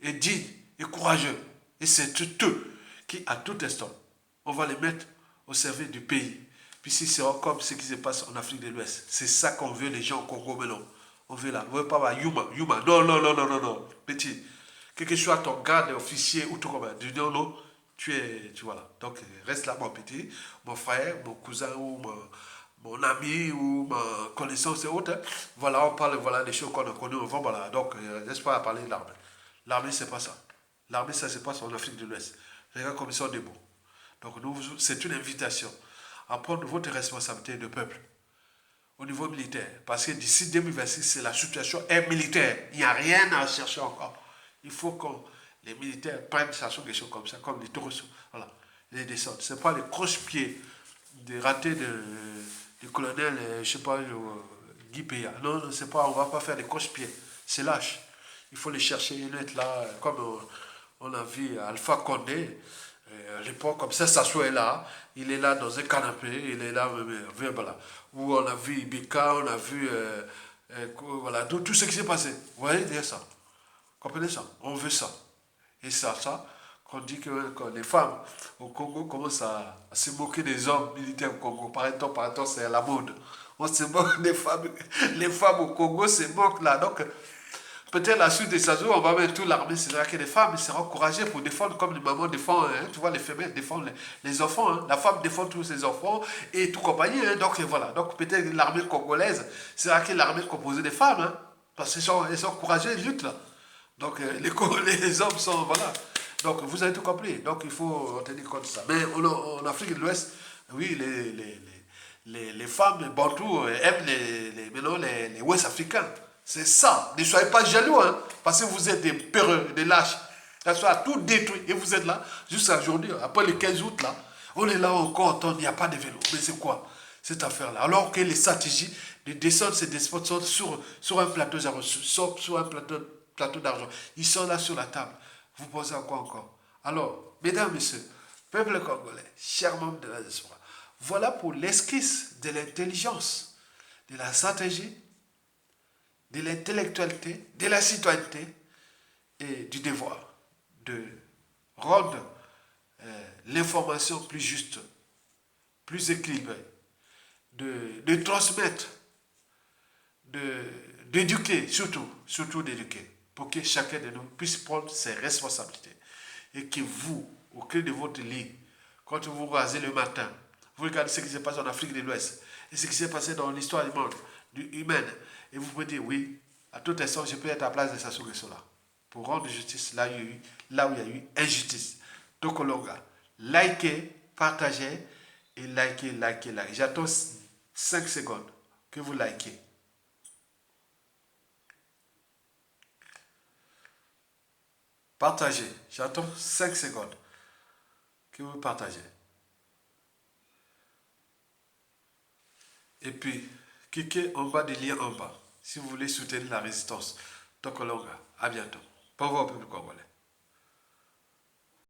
et dignes et courageux. Et c'est eux qui, à tout instant, on va les mettre au service du pays. Puis si c'est comme ce qui se passe en Afrique de l'Ouest, c'est ça qu'on veut les gens au Congo maintenant. On veut là, on veut pas Yuma. Non, non, non, non, non, non. Petit, quel que soit ton garde, officier ou tout comme ça, non, non, tu vois là. Donc reste là, mon petit, mon frère, mon cousin ou mon ami ou ma connaissance et autres. Voilà, on parle voilà, des choses qu'on a connues avant. Voilà. Donc, n'est-ce pas à parler de l'armée. L'armée, c'est pas ça. L'armée, ça se passe en Afrique de l'Ouest. Regarde comme ils sont debout. Donc, c'est une invitation à prendre votre responsabilité de peuple au niveau militaire. Parce que d'ici 2026, c'est la situation est militaire. Il n'y a rien à chercher encore. Il faut que les militaires prennent ça sur des choses comme ça, comme les taureaux. Voilà, les descendent. Ce n'est pas les croche-pieds des ratés du colonel, je ne sais pas, Guy Péa. Non, non, c'est pas, on ne va pas faire des croche-pieds. C'est lâche. Il faut les chercher, ils être là, comme on a vu Alpha Condé, à l'époque, comme ça soit là, il est là dans un canapé, il est là, voilà. Où on a vu Ibeka, on a vu, voilà, tout ce qui s'est passé. Vous voyez, c'est ça. Comprenez ça? On veut ça. Et ça, qu'on dit que les femmes au Congo commencent à se moquer des hommes militaires au Congo. Par temps, c'est à la mode. On se moque des femmes. Les femmes au Congo se moquent là. Donc, peut-être la suite de ça, on va mettre toute l'armée. C'est-à-dire que les femmes seront encouragées pour défendre comme les mamans défendent. Hein, tu vois, les femelles défendent les enfants. Hein. La femme défend tous ses enfants et tout compagnie. Hein, donc, voilà. Donc, peut-être l'armée congolaise, c'est-à-dire que l'armée composée des femmes. Hein, parce qu'elles sont encouragées, elles luttent là. Donc, les hommes sont, voilà. Donc, vous avez tout compris. Donc, il faut tenir compte de ça. Mais en Afrique de l'Ouest, oui, les femmes bantous aiment les Ouest africains. C'est ça. Ne soyez pas jaloux, hein, parce que vous êtes des peureux, des lâches. Ça soit tout détruit. Et vous êtes là, jusqu'à aujourd'hui, après le 15 août, là, on est là encore, il n'y a pas de vélo. Mais c'est quoi cette affaire-là? Alors que les stratégies de descendre ces despotes sont sur un plateau sur un plateau d'argent. Ils sont là sur la table. Vous pensez à quoi encore? Alors, mesdames, messieurs, peuple congolais, chers membres de la diaspora, voilà pour l'esquisse de l'intelligence, de la stratégie, de l'intellectualité, de la citoyenneté et du devoir de rendre l'information plus juste, plus équilibrée, de transmettre, d'éduquer, surtout d'éduquer, pour que chacun de nous puisse prendre ses responsabilités. Et que vous, au cœur de votre lit, quand vous rasez le matin, vous regardez ce qui s'est passé en Afrique de l'Ouest, et ce qui s'est passé dans l'histoire du monde, humaine, et vous pouvez dire, oui, à tout instant, je peux être à la place de Sassou Nguesso là, pour rendre justice là où il y a eu injustice. Donc, likez, partagez, et likez. J'attends 5 secondes que vous likez. Partagez. J'attends 5 secondes que vous partagez. Et puis, cliquez en bas des liens en bas si vous voulez soutenir la résistance. Donc, à bientôt. Pour voir au peuple congolais.